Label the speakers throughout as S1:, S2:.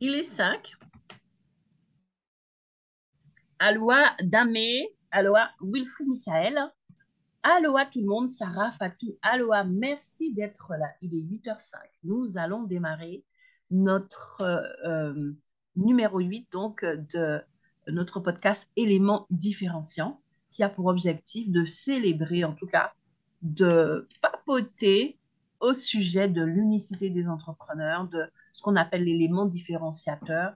S1: Il est 5. Aloha Damé, aloha Wilfried Michael, aloha tout le monde, Sarah Fatou, aloha, merci d'être là. Il est 8h05. Nous allons démarrer notre numéro 8 donc, de notre podcast Éléments différenciants qui a pour objectif de célébrer, en tout cas, de papoter au sujet de l'unicité des entrepreneurs, de ce qu'on appelle l'élément différenciateur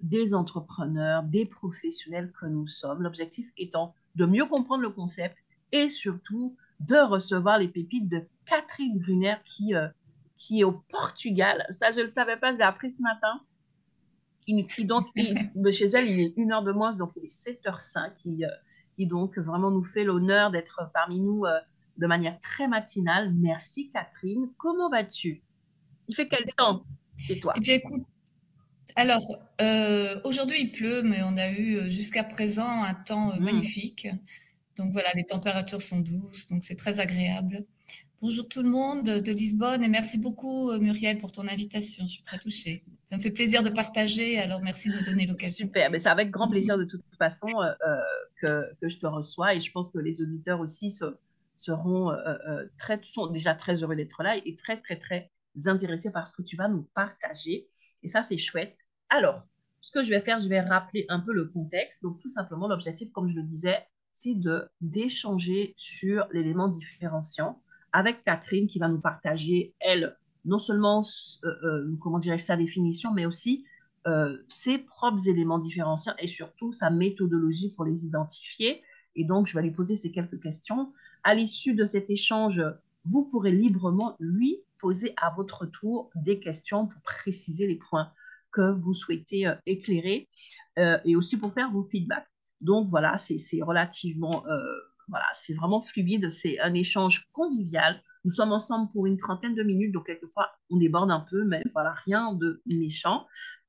S1: des entrepreneurs, des professionnels que nous sommes. L'objectif étant de mieux comprendre le concept et surtout de recevoir les pépites de Catherine Brunner qui est au Portugal. Ça, je ne le savais pas, je l'ai appris ce matin. Qui donc, chez elle, il est 1h de moins, donc il est 7h05. Qui donc vraiment nous fait l'honneur d'être parmi nous de manière très matinale. Merci Catherine. Comment vas-tu? Il fait quel temps chez
S2: Eh
S1: toi?
S2: bien, écoute, alors, aujourd'hui il pleut, mais on a eu jusqu'à présent un temps
S1: Mmh.
S2: magnifique. Donc voilà, les températures sont douces, donc c'est très agréable. Bonjour tout le monde de Lisbonne et merci beaucoup Muriel pour ton invitation. Je suis très touchée. Ça me fait plaisir de partager, alors merci de me donner l'occasion.
S1: Super, mais c'est avec grand plaisir de toute façon que je te reçois et je pense que les auditeurs aussi seront sont déjà très heureux d'être là et très, très, très intéressés par ce que tu vas nous partager. Et ça, c'est chouette. Alors, ce que je vais faire, je vais rappeler un peu le contexte. Donc, tout simplement, l'objectif, comme je le disais, c'est d'échanger sur l'élément différenciant avec Catherine qui va nous partager, elle, non seulement, comment dirais-je, sa définition, mais aussi ses propres éléments différenciants et surtout sa méthodologie pour les identifier. Et donc, je vais lui poser ces quelques questions. À l'issue de cet échange, vous pourrez librement lui poser à votre tour des questions pour préciser les points que vous souhaitez éclairer et aussi pour faire vos feedbacks. Donc voilà, c'est relativement, voilà, c'est vraiment fluide, c'est un échange convivial. Nous sommes ensemble pour une trentaine de minutes, donc quelquefois on déborde un peu, mais voilà, rien de méchant.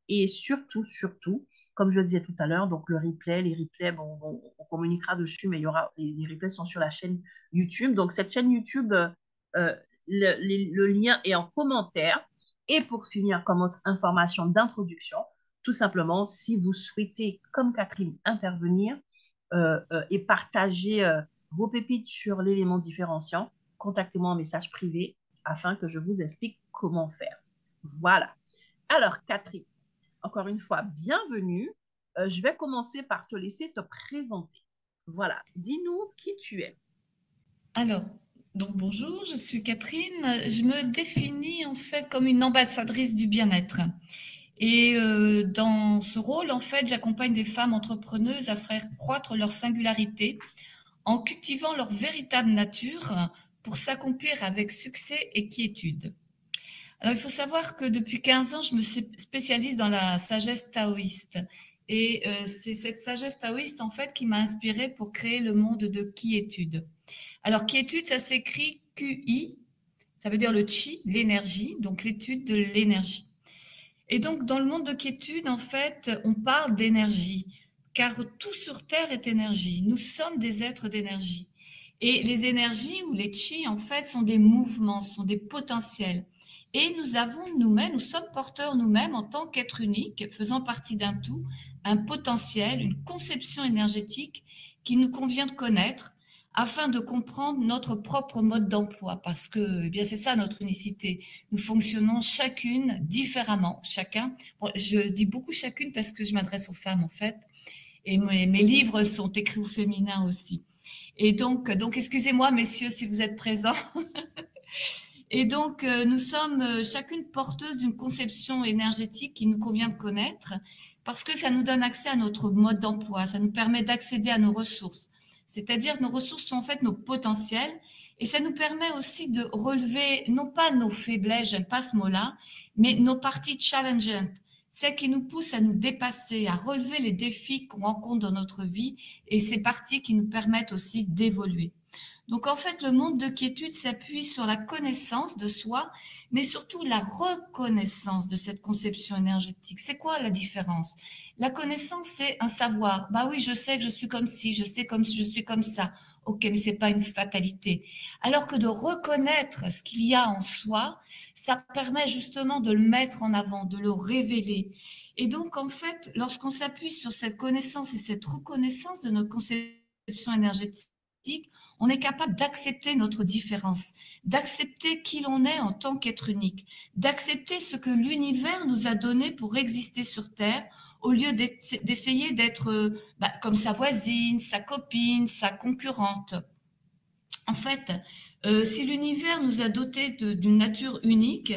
S1: Et surtout, surtout, comme je le disais tout à l'heure, donc le replay, les replays, bon, on communiquera dessus, mais il y aura, les replays sont sur la chaîne YouTube. Donc cette chaîne YouTube, le lien est en commentaire. Et pour finir, comme autre information d'introduction, tout simplement, si vous souhaitez, comme Catherine, intervenir et partager vos pépites sur l'élément différenciant, contactez-moi en message privé afin que je vous explique comment faire. Voilà. Alors, Catherine, encore une fois, bienvenue. Je vais commencer par te laisser te présenter. Voilà, dis-nous qui tu es.
S2: Alors, donc bonjour, je suis Catherine. Je me définis en fait comme une ambassadrice du bien-être. Et dans ce rôle, en fait, j'accompagne des femmes entrepreneuses à faire croître leur singularité en cultivant leur véritable nature pour s'accomplir avec succès et quiétude. Alors, il faut savoir que depuis 15 ans, je me spécialise dans la sagesse taoïste. Et c'est cette sagesse taoïste, en fait, qui m'a inspirée pour créer le monde de quiétude. Alors, quiétude, ça s'écrit QI, ça veut dire le chi, l'énergie, donc l'étude de l'énergie. Et donc, dans le monde de quiétude, en fait, on parle d'énergie, car tout sur Terre est énergie. Nous sommes des êtres d'énergie. Et les énergies ou les chi, en fait, sont des mouvements, sont des potentiels. Et nous avons nous-mêmes, nous sommes porteurs nous-mêmes en tant qu'êtres uniques, faisant partie d'un tout, un potentiel, une conception énergétique qui nous convient de connaître afin de comprendre notre propre mode d'emploi, parce que eh bien c'est ça notre unicité. Nous fonctionnons chacune différemment, chacun. Bon, je dis beaucoup chacune parce que je m'adresse aux femmes en fait, et mes livres sont écrits au féminin aussi. Et donc excusez-moi messieurs si vous êtes présents. Et donc nous sommes chacune porteuse d'une conception énergétique qui nous convient de connaître, parce que ça nous donne accès à notre mode d'emploi, ça nous permet d'accéder à nos ressources. C'est-à-dire nos ressources sont en fait nos potentiels et ça nous permet aussi de relever non pas nos faiblesses, j'aime pas ce mot-là, mais nos parties challengeantes, celles qui nous poussent à nous dépasser, à relever les défis qu'on rencontre dans notre vie et ces parties qui nous permettent aussi d'évoluer. Donc en fait, le monde de quiétude s'appuie sur la connaissance de soi, mais surtout la reconnaissance de cette conception énergétique. C'est quoi la différence? La connaissance, c'est un savoir. Bah oui, je sais que je suis comme ci, je sais comme je suis comme ça. ok, mais c'est pas une fatalité. Alors que de reconnaître ce qu'il y a en soi, ça permet justement de le mettre en avant, de le révéler. Et donc, en fait, lorsqu'on s'appuie sur cette connaissance et cette reconnaissance de notre conception énergétique, on est capable d'accepter notre différence, d'accepter qui l'on est en tant qu'être unique, d'accepter ce que l'univers nous a donné pour exister sur Terre, au lieu d'essayer d'être comme sa voisine, sa copine, sa concurrente. En fait, si l'univers nous a dotés d'une nature unique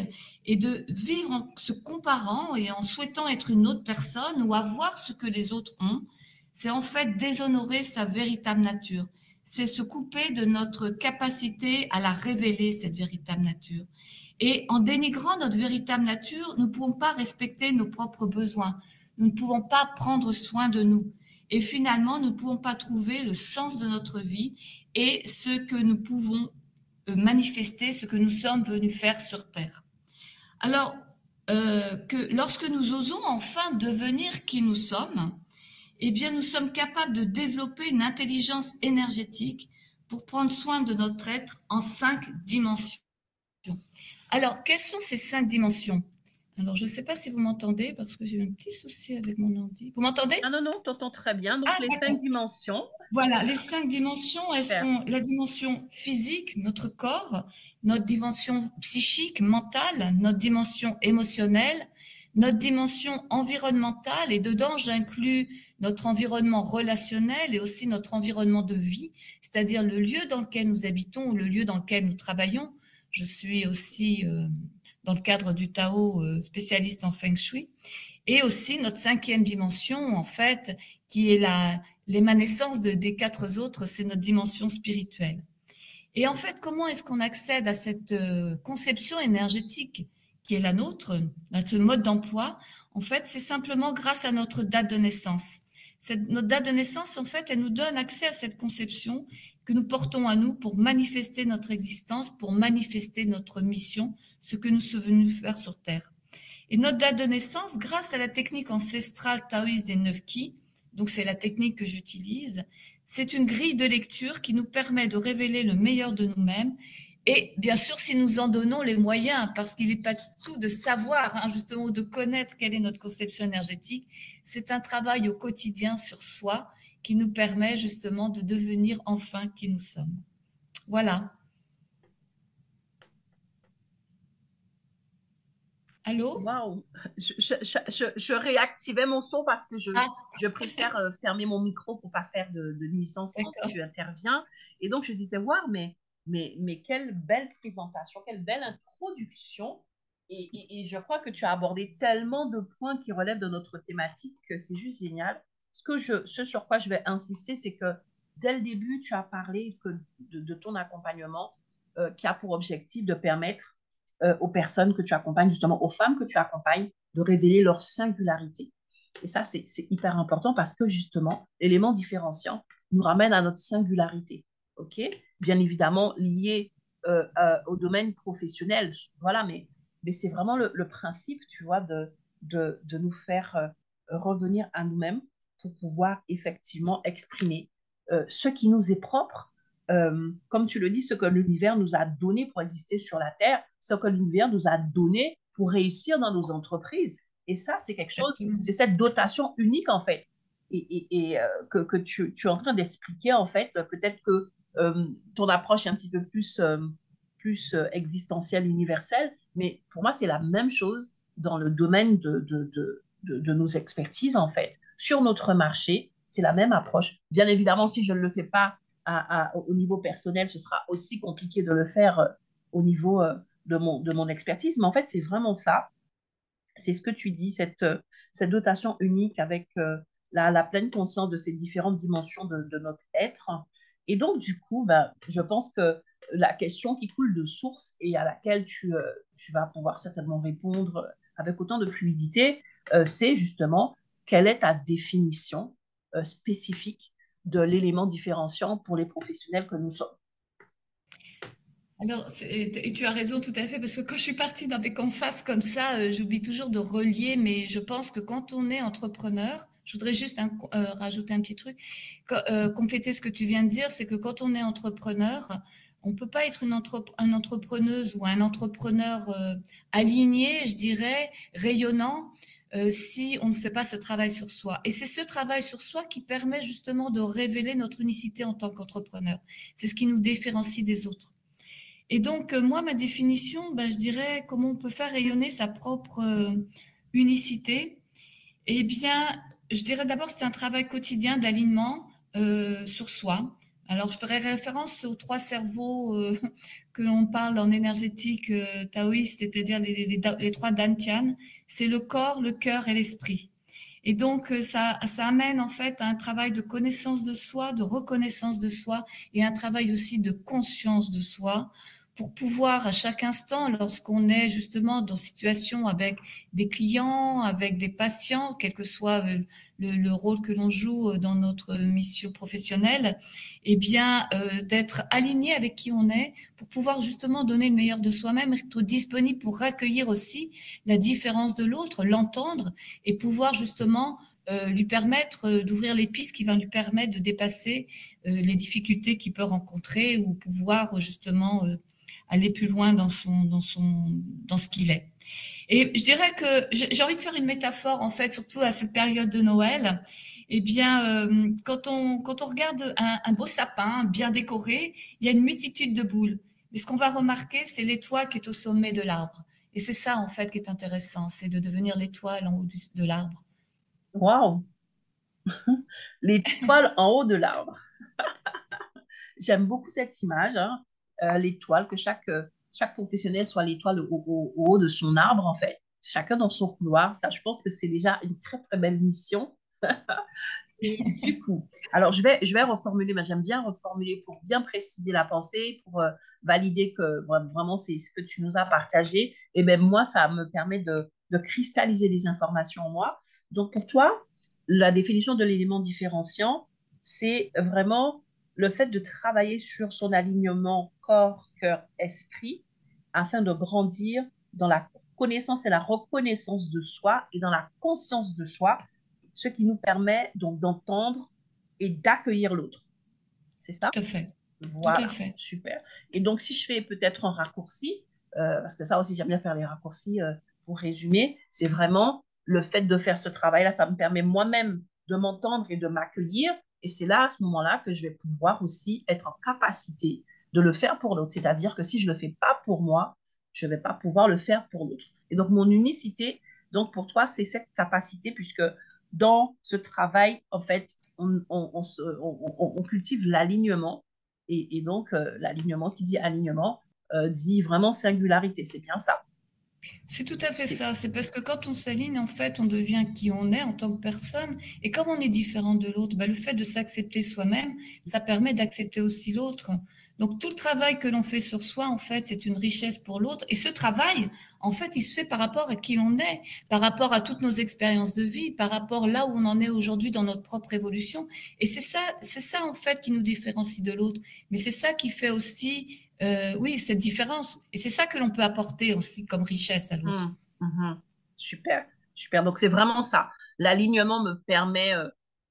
S2: et de vivre en se comparant et en souhaitant être une autre personne ou avoir ce que les autres ont, c'est en fait déshonorer sa véritable nature. C'est se couper de notre capacité à la révéler, cette véritable nature. Et en dénigrant notre véritable nature, nous ne pouvons pas respecter nos propres besoins. Nous ne pouvons pas prendre soin de nous. Et finalement, nous ne pouvons pas trouver le sens de notre vie et ce que nous pouvons manifester, ce que nous sommes venus faire sur Terre. Alors, que lorsque nous osons enfin devenir qui nous sommes, eh bien, nous sommes capables de développer une intelligence énergétique pour prendre soin de notre être en 5 dimensions. Alors, quelles sont ces 5 dimensions? Alors, je ne sais pas si vous m'entendez parce que j'ai eu un petit souci avec mon ordi. Vous m'entendez?
S1: Ah non, non, t'entends très bien. Donc, les 5 dimensions.
S2: Voilà, les 5 dimensions, elles sont la dimension physique, notre corps, notre dimension psychique, mentale, notre dimension émotionnelle, notre dimension environnementale, et dedans, j'inclus notre environnement relationnel et aussi notre environnement de vie, c'est-à-dire le lieu dans lequel nous habitons ou le lieu dans lequel nous travaillons. Je suis aussi, dans le cadre du Tao, spécialiste en Feng Shui, et aussi notre 5e dimension, en fait, qui est l'émanescence des 4 autres, c'est notre dimension spirituelle. Et en fait, comment est-ce qu'on accède à cette conception énergétique qui est la nôtre, à ce mode d'emploi? En fait, c'est simplement grâce à notre date de naissance. Notre date de naissance, en fait, elle nous donne accès à cette conception que nous portons à nous pour manifester notre existence, pour manifester notre mission, ce que nous sommes venus faire sur Terre. Et notre date de naissance, grâce à la technique ancestrale taoïste des 9 Qi, donc c'est la technique que j'utilise, c'est une grille de lecture qui nous permet de révéler le meilleur de nous-mêmes. Et bien sûr, si nous en donnons les moyens, parce qu'il n'est pas tout de savoir, justement, de connaître quelle est notre conception énergétique, c'est un travail au quotidien sur soi qui nous permet justement de devenir enfin qui nous sommes. Voilà. Allô?
S1: Waouh! Je réactivais mon son parce que je préfère fermer mon micro pour pas faire de nuisance quand tu interviens. Et donc, je disais, waouh, mais quelle belle présentation, quelle belle introduction. Et je crois que tu as abordé tellement de points qui relèvent de notre thématique que c'est juste génial. Ce sur quoi je vais insister, c'est que dès le début, tu as parlé de ton accompagnement qui a pour objectif de permettre aux personnes que tu accompagnes, justement aux femmes que tu accompagnes, de révéler leur singularité. Et ça, c'est hyper important parce que justement, l'élément différenciant nous ramène à notre singularité. OK? Bien évidemment, lié au domaine professionnel. Voilà, mais c'est vraiment le principe, tu vois, de nous faire revenir à nous-mêmes pour pouvoir effectivement exprimer ce qui nous est propre, comme tu le dis, ce que l'univers nous a donné pour exister sur la Terre, ce que l'univers nous a donné pour réussir dans nos entreprises. Et ça, c'est quelque chose, c'est cette dotation unique, en fait, et que tu es en train d'expliquer, en fait. Peut-être que ton approche est un petit peu plus existentielle, universelle, mais pour moi, c'est la même chose dans le domaine de nos expertises, en fait. Sur notre marché, c'est la même approche. Bien évidemment, si je ne le fais pas au niveau personnel, ce sera aussi compliqué de le faire au niveau de mon expertise. Mais en fait, c'est vraiment ça. C'est ce que tu dis, cette dotation unique avec la pleine conscience de ces différentes dimensions de notre être. Et donc, du coup, ben, je pense que la question qui coule de source et à laquelle tu vas pouvoir certainement répondre avec autant de fluidité, c'est justement quelle est ta définition spécifique de l'élément différenciant pour les professionnels que nous sommes.
S2: Alors, et tu as raison tout à fait, parce que quand je suis partie d'un béc en face comme ça, j'oublie toujours de relier, mais je pense que quand on est entrepreneur, Je voudrais juste rajouter un petit truc, compléter ce que tu viens de dire, c'est que quand on est entrepreneur, on ne peut pas être une entrepreneuse ou un entrepreneur aligné, je dirais, rayonnant, si on ne fait pas ce travail sur soi. Et c'est ce travail sur soi qui permet justement de révéler notre unicité en tant qu'entrepreneur. C'est ce qui nous différencie des autres. Et donc, moi, ma définition, ben, je dirais comment on peut faire rayonner sa propre unicité. Eh bien, je dirais d'abord que c'est un travail quotidien d'alignement sur soi. Alors, je ferai référence aux trois cerveaux que l'on parle en énergétique taoïste, c'est-à-dire les trois dantian. C'est le corps, le cœur et l'esprit. Et donc, ça amène en fait à un travail de connaissance de soi, de reconnaissance de soi et un travail aussi de conscience de soi pour pouvoir à chaque instant, lorsqu'on est justement dans situation avec des clients, avec des patients, quel que soit le rôle que l'on joue dans notre mission professionnelle, eh bien, d'être aligné avec qui on est pour pouvoir justement donner le meilleur de soi-même, être disponible pour accueillir aussi la différence de l'autre, l'entendre et pouvoir justement lui permettre d'ouvrir les pistes qui vont lui permettre de dépasser les difficultés qu'il peut rencontrer ou pouvoir justement aller plus loin dans ce qu'il est. Et je dirais que j'ai envie de faire une métaphore en fait, surtout à cette période de Noël. Eh bien, quand on regarde un beau sapin bien décoré, il y a une multitude de boules. Mais ce qu'on va remarquer, c'est l'étoile qui est au sommet de l'arbre. Et c'est ça, en fait, qui est intéressant, c'est de devenir l'étoile en haut de l'arbre.
S1: Waouh! L'étoile en haut de l'arbre. J'aime beaucoup cette image, hein. L'étoile, que chaque professionnel soit l'étoile au haut de son arbre, en fait. Chacun dans son couloir. Ça, je pense que c'est déjà une très, très belle mission. Et du coup, alors je vais reformuler, mais j'aime bien reformuler pour bien préciser la pensée, pour valider que vraiment c'est ce que tu nous as partagé. Et bien moi, ça me permet de cristalliser les informations en moi. Donc pour toi, la définition de l'élément différenciant, c'est vraiment le fait de travailler sur son alignement corps, cœur, esprit afin de grandir dans la connaissance et la reconnaissance de soi et dans la conscience de soi, ce qui nous permet donc d'entendre et d'accueillir l'autre. C'est ça?
S2: Tout à fait. Tout à
S1: Voilà,
S2: fait.
S1: super. Et donc, si je fais peut-être un raccourci, parce que ça aussi, j'aime bien faire les raccourcis pour résumer, c'est vraiment le fait de faire ce travail-là, ça me permet moi-même de m'entendre et de m'accueillir. Et c'est là, à ce moment-là, que je vais pouvoir aussi être en capacité de le faire pour l'autre. C'est-à-dire que si je ne le fais pas pour moi, je ne vais pas pouvoir le faire pour l'autre. Et donc, mon unicité, donc pour toi, c'est cette capacité, puisque dans ce travail, en fait, on cultive l'alignement et donc, l'alignement qui dit alignement dit vraiment singularité. C'est bien ça.
S2: C'est tout à fait
S1: C'est
S2: ça. C'est parce que quand on s'aligne, en fait, on devient qui on est en tant que personne. Et comme on est différent de l'autre, bah, le fait de s'accepter soi-même, ça permet d'accepter aussi l'autre. Donc, tout le travail que l'on fait sur soi, en fait, c'est une richesse pour l'autre. Et ce travail, en fait, il se fait par rapport à qui l'on est, par rapport à toutes nos expériences de vie, par rapport là où on en est aujourd'hui dans notre propre évolution. Et c'est ça, en fait, qui nous différencie de l'autre. Mais c'est ça qui fait aussi oui, cette différence. Et c'est ça que l'on peut apporter aussi comme richesse à l'autre.
S1: Hum, super, super. Donc, c'est vraiment ça. L'alignement me permet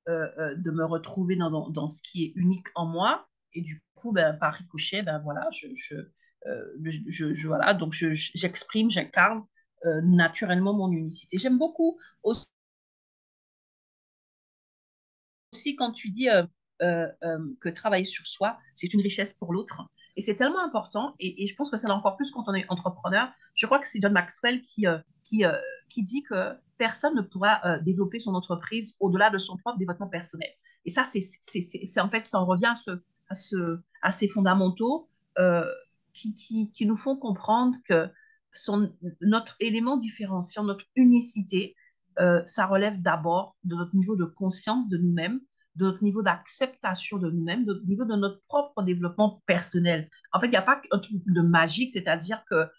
S1: de me retrouver dans ce qui est unique en moi. Et du coup, ben, par ricochet, ben, voilà, voilà, donc j'exprime, j'incarne naturellement mon unicité. J'aime beaucoup aussi quand tu dis que travailler sur soi, c'est une richesse pour l'autre. Et c'est tellement important, et je pense que c'est encore plus quand on est entrepreneur. Je crois que c'est John Maxwell qui dit que personne ne pourra développer son entreprise au-delà de son propre développement personnel. Et ça, en fait, ça en revient à ces fondamentaux euh, qui nous font comprendre que notre élément différenciant, notre unicité, ça relève d'abord de notre niveau de conscience de nous-mêmes, de notre niveau d'acceptation de nous-mêmes, de notre niveau de notre propre développement personnel. En fait, il n'y a pas un truc de magique, c'est-à-dire que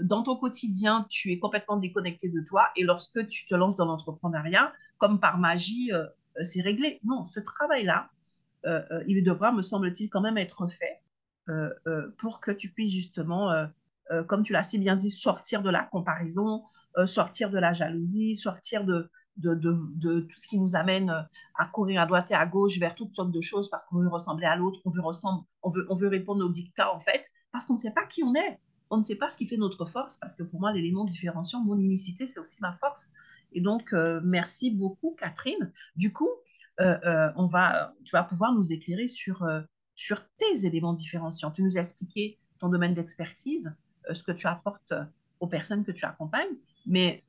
S1: dans ton quotidien, tu es complètement déconnecté de toi et lorsque tu te lances dans l'entrepreneuriat, comme par magie, c'est réglé. Non, ce travail-là, il devra, me semble-t-il, quand même être fait pour que tu puisses justement, comme tu l'as si bien dit, sortir de la comparaison, sortir de la jalousie, sortir de tout ce qui nous amène à courir à droite et à gauche vers toutes sortes de choses parce qu'on veut ressembler à l'autre, on veut répondre aux dictats, en fait, parce qu'on ne sait pas qui on est. On ne sait pas ce qui fait notre force, parce que pour moi, l'élément différenciant, mon unicité, c'est aussi ma force. Et donc, merci beaucoup, Catherine. Du coup, tu vas pouvoir nous éclairer sur tes éléments différenciants. Tu nous as expliqué ton domaine d'expertise, ce que tu apportes aux personnes que tu accompagnes, mais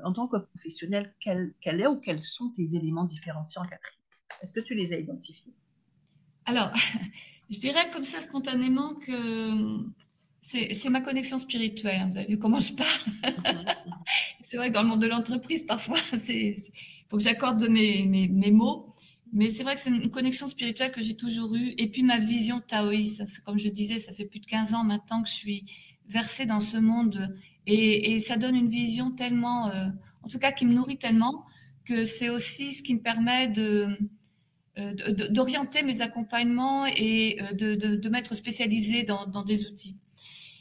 S1: en tant que professionnel, quel est ou quels sont tes éléments différenciants, Catherine? Est-ce que tu les as identifiés?
S2: Alors, je dirais comme ça spontanément que c'est ma connexion spirituelle. Vous avez vu comment je parle? C'est vrai que dans le monde de l'entreprise, parfois, il faut que j'accorde mes mots. Mais c'est vrai que c'est une connexion spirituelle que j'ai toujours eue. Et puis ma vision taoïste, comme je disais, ça fait plus de 15 ans maintenant que je suis versée dans ce monde. Et ça donne une vision tellement, en tout cas qui me nourrit tellement, que c'est aussi ce qui me permet d'orienter mes accompagnements et de m'être spécialisée dans des outils.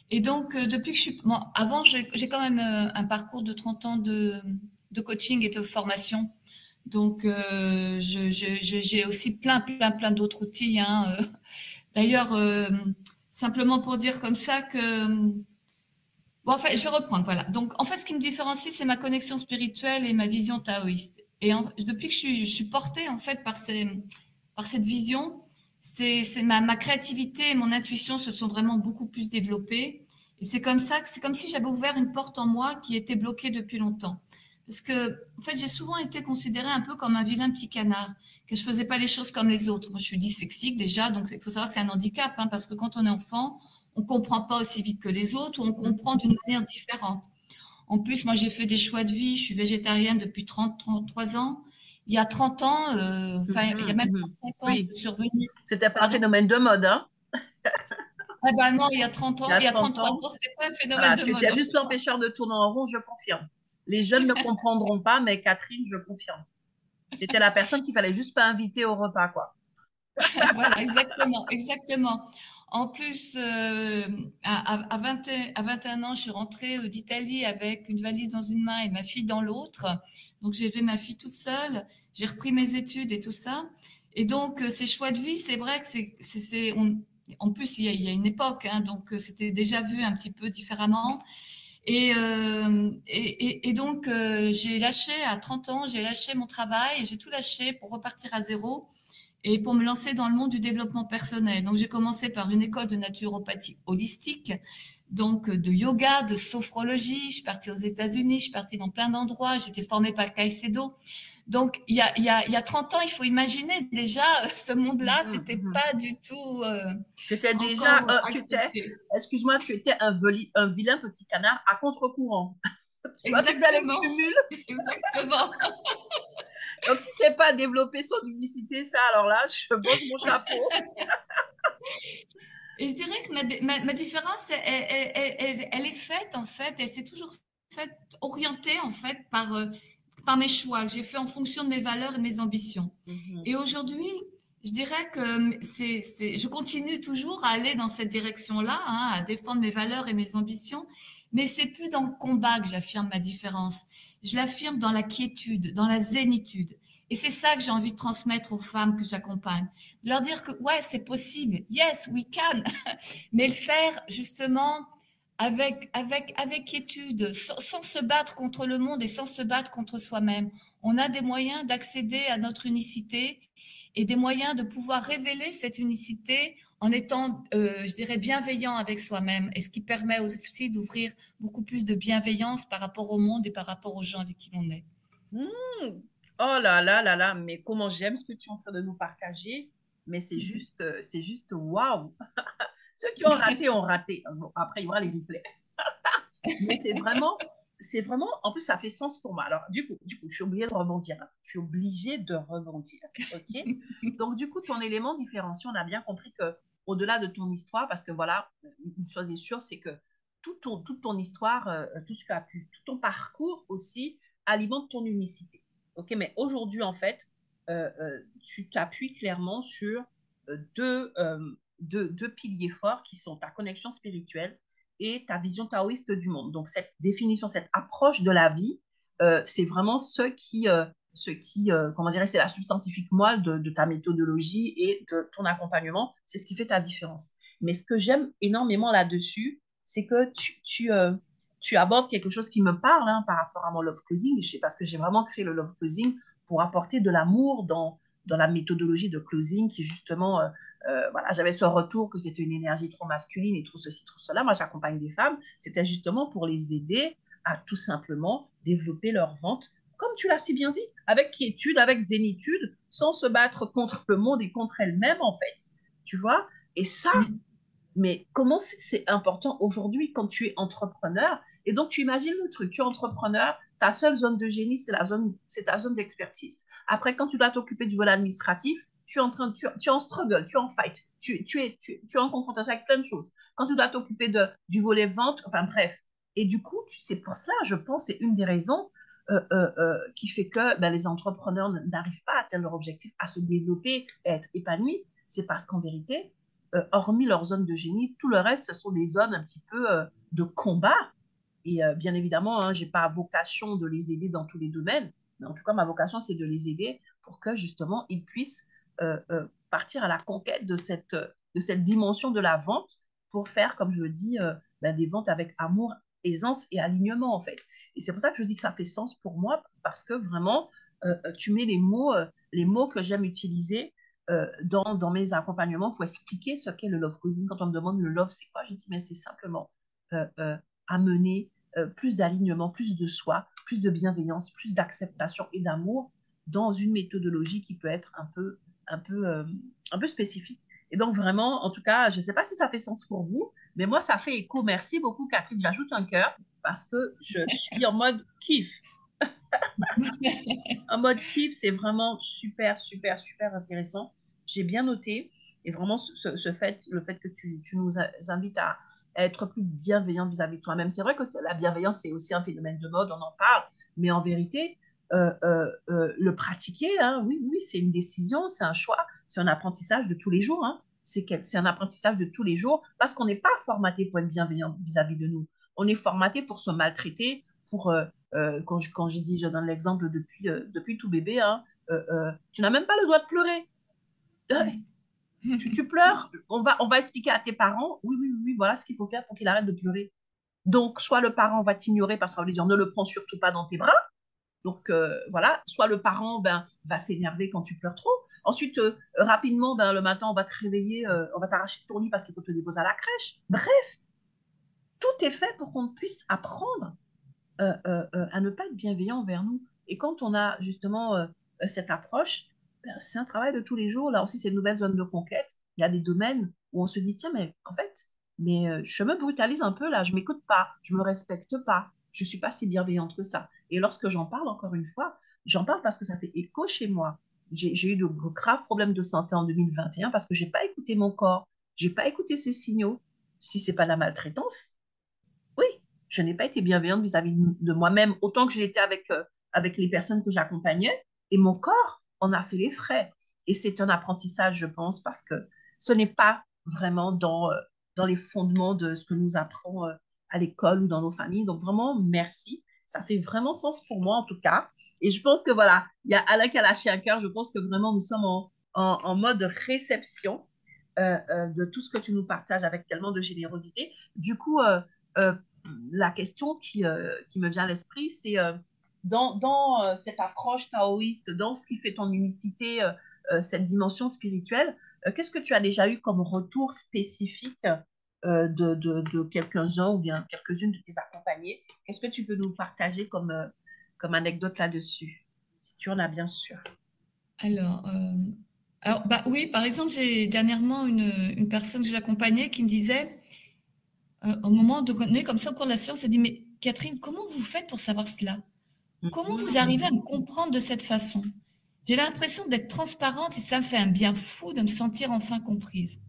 S2: Et donc, depuis que je suis... Bon, avant, j'ai quand même un parcours de 30 ans de coaching et de formation. Donc, j'ai aussi plein d'autres outils. Hein. D'ailleurs, simplement pour dire comme ça que... Bon, en fait, je vais reprendre, voilà. Donc, en fait, ce qui me différencie, c'est ma connexion spirituelle et ma vision taoïste. Et depuis que je suis portée, en fait, par cette vision, ma créativité et mon intuition se sont vraiment beaucoup plus développées. Et c'est comme ça que c'est comme si j'avais ouvert une porte en moi qui était bloquée depuis longtemps. Parce que, en fait, j'ai souvent été considérée un peu comme un vilain petit canard, que je faisais pas les choses comme les autres. Moi, je suis dyslexique déjà, donc il faut savoir que c'est un handicap, hein, parce que quand on est enfant, on comprend pas aussi vite que les autres, ou on comprend d'une manière différente. En plus, moi, j'ai fait des choix de vie. Je suis végétarienne depuis 33 ans. Il y a 30 ans, il y a même 35 ans,
S1: Oui,
S2: je suis revenue.
S1: c'était pas un
S2: Pardon?
S1: phénomène de mode, hein?
S2: Ah ben non, il y a 30
S1: Il y
S2: ans,
S1: a
S2: il y a
S1: 30
S2: 33
S1: ans.
S2: ans, c'était pas un phénomène
S1: Voilà,
S2: de
S1: tu
S2: mode.
S1: étais juste l'empêcheur de tourner en rond, je confirme. Les jeunes ne comprendront pas, mais Catherine, je confirme. Tu étais la personne qu'il fallait juste pas inviter au repas, quoi.
S2: Voilà, exactement, exactement. En plus, à 21 ans, je suis rentrée d'Italie avec une valise dans une main et ma fille dans l'autre. Donc, j'ai fait ma fille toute seule. J'ai repris mes études et tout ça. Et donc, ces choix de vie, c'est vrai que en plus, il y a une époque, hein, donc c'était déjà vu un petit peu différemment. Et donc, j'ai lâché à 30 ans, j'ai lâché mon travail et j'ai tout lâché pour repartir à zéro et pour me lancer dans le monde du développement personnel. Donc, j'ai commencé par une école de naturopathie holistique, donc de yoga, de sophrologie. Je suis partie aux États-Unis, je suis partie dans plein d'endroits. J'étais formée par Caicedo. Donc, il y a 30 ans, il faut imaginer déjà, ce monde-là, c'était pas du tout
S1: Tu étais déjà,
S2: encore accepté.
S1: excuse-moi, tu étais un vilain petit canard à contre-courant. Tu vois, tu faisais les
S2: Exactement,
S1: cumuls.
S2: exactement.
S1: Donc, si c'est pas développer son unicité, ça, alors là, je bosse mon chapeau.
S2: Et je dirais que ma différence, elle est faite, en fait, elle s'est toujours faite, orientée, en fait, par mes choix que j'ai fait en fonction de mes valeurs et de mes ambitions. Et aujourd'hui, je dirais que je continue toujours à aller dans cette direction-là, hein, à défendre mes valeurs et mes ambitions, mais c'est plus dans le combat que j'affirme ma différence. Je l'affirme dans la quiétude, dans la zénitude. Et c'est ça que j'ai envie de transmettre aux femmes que j'accompagne. De leur dire que, ouais, c'est possible. Yes, we can. Mais le faire, justement, avec quiétude, sans se battre contre le monde et sans se battre contre soi-même. On a des moyens d'accéder à notre unicité et des moyens de pouvoir révéler cette unicité en étant, je dirais, bienveillant avec soi-même, et ce qui permet aussi d'ouvrir beaucoup plus de bienveillance par rapport au monde et par rapport aux gens avec qui l'on est.
S1: Oh là là là là, mais comment j'aime ce que tu es en train de nous partager. Mais c'est juste waouh. Ceux qui ont raté ont raté. Bon, après, il y aura les replays. Mais c'est vraiment, en plus, ça fait sens pour moi. Alors, du coup, je suis obligée de rebondir. Je suis obligée de rebondir. OK? Donc, du coup, ton élément différenciant, on a bien compris que au-delà de ton histoire, parce que voilà, une chose est sûre, c'est que toute ton histoire, tout ce que tu as pu, tout ton parcours aussi alimente ton unicité. OK? Mais aujourd'hui, en fait, tu t'appuies clairement sur deux piliers forts qui sont ta connexion spirituelle et ta vision taoïste du monde. Donc, cette définition, cette approche de la vie c'est vraiment comment dirais, c'est la substantifique moelle de ta méthodologie et de ton accompagnement. C'est ce qui fait ta différence. Mais ce que j'aime énormément là-dessus, c'est que tu abordes quelque chose qui me parle hein, par rapport à mon love closing, parce que j'ai vraiment créé le love closing pour apporter de l'amour dans la méthodologie de closing qui justement, voilà, j'avais ce retour que c'était une énergie trop masculine et trop ceci, trop cela. Moi, j'accompagne des femmes. C'était justement pour les aider à tout simplement développer leur vente, comme tu l'as si bien dit, avec quiétude, avec zénitude, sans se battre contre le monde et contre elle-même, en fait. Tu vois? Et ça,
S2: Mm.
S1: mais comment c'est important aujourd'hui quand tu es entrepreneur. Et donc, tu imagines le truc, tu es entrepreneur, ta seule zone de génie, c'est ta zone d'expertise. Après, quand tu dois t'occuper du volet administratif, tu es en struggle, tu es en fight, tu es en confrontation avec plein de choses. Quand tu dois t'occuper du volet vente, enfin bref. Et du coup, c'est pour cela, je pense, c'est une des raisons qui fait que ben, les entrepreneurs n'arrivent pas à atteindre leur objectif, à se développer, à être épanouis. C'est parce qu'en vérité, hormis leur zone de génie, tout le reste, ce sont des zones un petit peu de combat. Et bien évidemment, hein, je n'ai pas vocation de les aider dans tous les domaines, mais en tout cas, ma vocation, c'est de les aider pour que justement, ils puissent partir à la conquête de cette dimension de la vente pour faire, comme je le dis, ben, des ventes avec amour, aisance et alignement, en fait. Et c'est pour ça que je dis que ça fait sens pour moi, parce que vraiment, tu mets les mots que j'aime utiliser dans mes accompagnements pour expliquer ce qu'est le love coding. Quand on me demande le love, c'est quoi? Je dis, mais c'est simplement amener plus d'alignement, plus de soi, plus de bienveillance, plus d'acceptation et d'amour dans une méthodologie qui peut être un peu spécifique. Et donc vraiment, en tout cas, je ne sais pas si ça fait sens pour vous, mais moi, ça fait écho. Merci beaucoup, Catherine. J'ajoute un cœur parce que je suis en mode kiff. En mode kiff, c'est vraiment super, super, super intéressant. J'ai bien noté. Et vraiment, le fait que tu nous invites à être plus bienveillant vis-à-vis de toi-même. C'est vrai que la bienveillance, c'est aussi un phénomène de mode, on en parle. Mais en vérité, le pratiquer, hein, oui, oui, c'est une décision, c'est un choix, c'est un apprentissage de tous les jours. Hein. C'est un apprentissage de tous les jours parce qu'on n'est pas formaté pour être bienveillant vis-à-vis de nous. On est formaté pour se maltraiter, pour quand j'ai dit, je donne l'exemple depuis tout bébé, hein, tu n'as même pas le droit de pleurer. Tu pleures, on va expliquer à tes parents, oui, oui, oui, voilà ce qu'il faut faire pour qu'il arrête de pleurer. Donc, soit le parent va t'ignorer parce qu'on va lui dire ne le prends surtout pas dans tes bras. Donc, voilà, soit le parent va s'énerver quand tu pleures trop. Ensuite, rapidement, le matin, on va te réveiller, on va t'arracher de ton lit parce qu'il faut te déposer à la crèche. Bref, tout est fait pour qu'on puisse apprendre à ne pas être bienveillant envers nous. Et quand on a justement cette approche, c'est un travail de tous les jours. Là aussi, c'est une nouvelle zone de conquête. Il y a des domaines où on se dit, tiens, mais en fait, je me brutalise un peu là, je m'écoute pas, je me respecte pas, je suis pas si bienveillante que ça. Et lorsque j'en parle, encore une fois, j'en parle parce que ça fait écho chez moi. J'ai eu de graves problèmes de santé en 2021 parce que j'ai pas écouté mon corps, j'ai pas écouté ses signaux. Si c'est pas la maltraitance, oui, je n'ai pas été bienveillante vis-à-vis de moi-même autant que je l'étais avec les personnes que j'accompagnais. Et mon corps en a fait les frais. Et c'est un apprentissage, je pense, parce que ce n'est pas vraiment dans les fondements de ce que nous apprend à l'école ou dans nos familles. Donc vraiment, merci. Ça fait vraiment sens pour moi, en tout cas. Et je pense que voilà, il y a Alain qui a lâché un cœur. Je pense que vraiment, nous sommes en mode réception de tout ce que tu nous partages avec tellement de générosité. Du coup, euh, la question qui me vient à l'esprit, c'est dans cette approche taoïste, dans ce qui fait ton unicité, cette dimension spirituelle, qu'est-ce que tu as déjà eu comme retour spécifique de quelques-uns ou bien quelques-unes de tes accompagnés? Qu'est-ce que tu peux nous partager comme anecdote là-dessus, si tu en as bien sûr?
S2: Alors, bah oui, par exemple, j'ai dernièrement une personne que j'accompagnais qui me disait, au moment de donné comme ça au cours de la séance, elle dit, mais Catherine, comment vous faites pour savoir cela? Comment vous arrivez à me comprendre de cette façon? J'ai l'impression d'être transparente et ça me fait un bien fou de me sentir enfin comprise.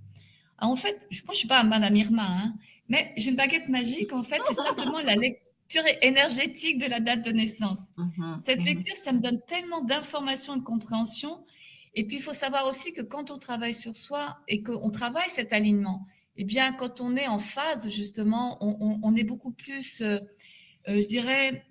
S2: Alors, en fait, moi, je suis pas Madame Irma, hein, mais j'ai une baguette magique. En fait, c'est simplement la lecture énergétique de la date de naissance.
S1: Mhm,
S2: Cette
S1: mhm.
S2: lecture, ça me donne tellement d'informations et de compréhension. Et puis, il faut savoir aussi que quand on travaille sur soi et qu'on travaille cet alignement, eh bien, quand on est en phase, justement, on est beaucoup plus, je dirais,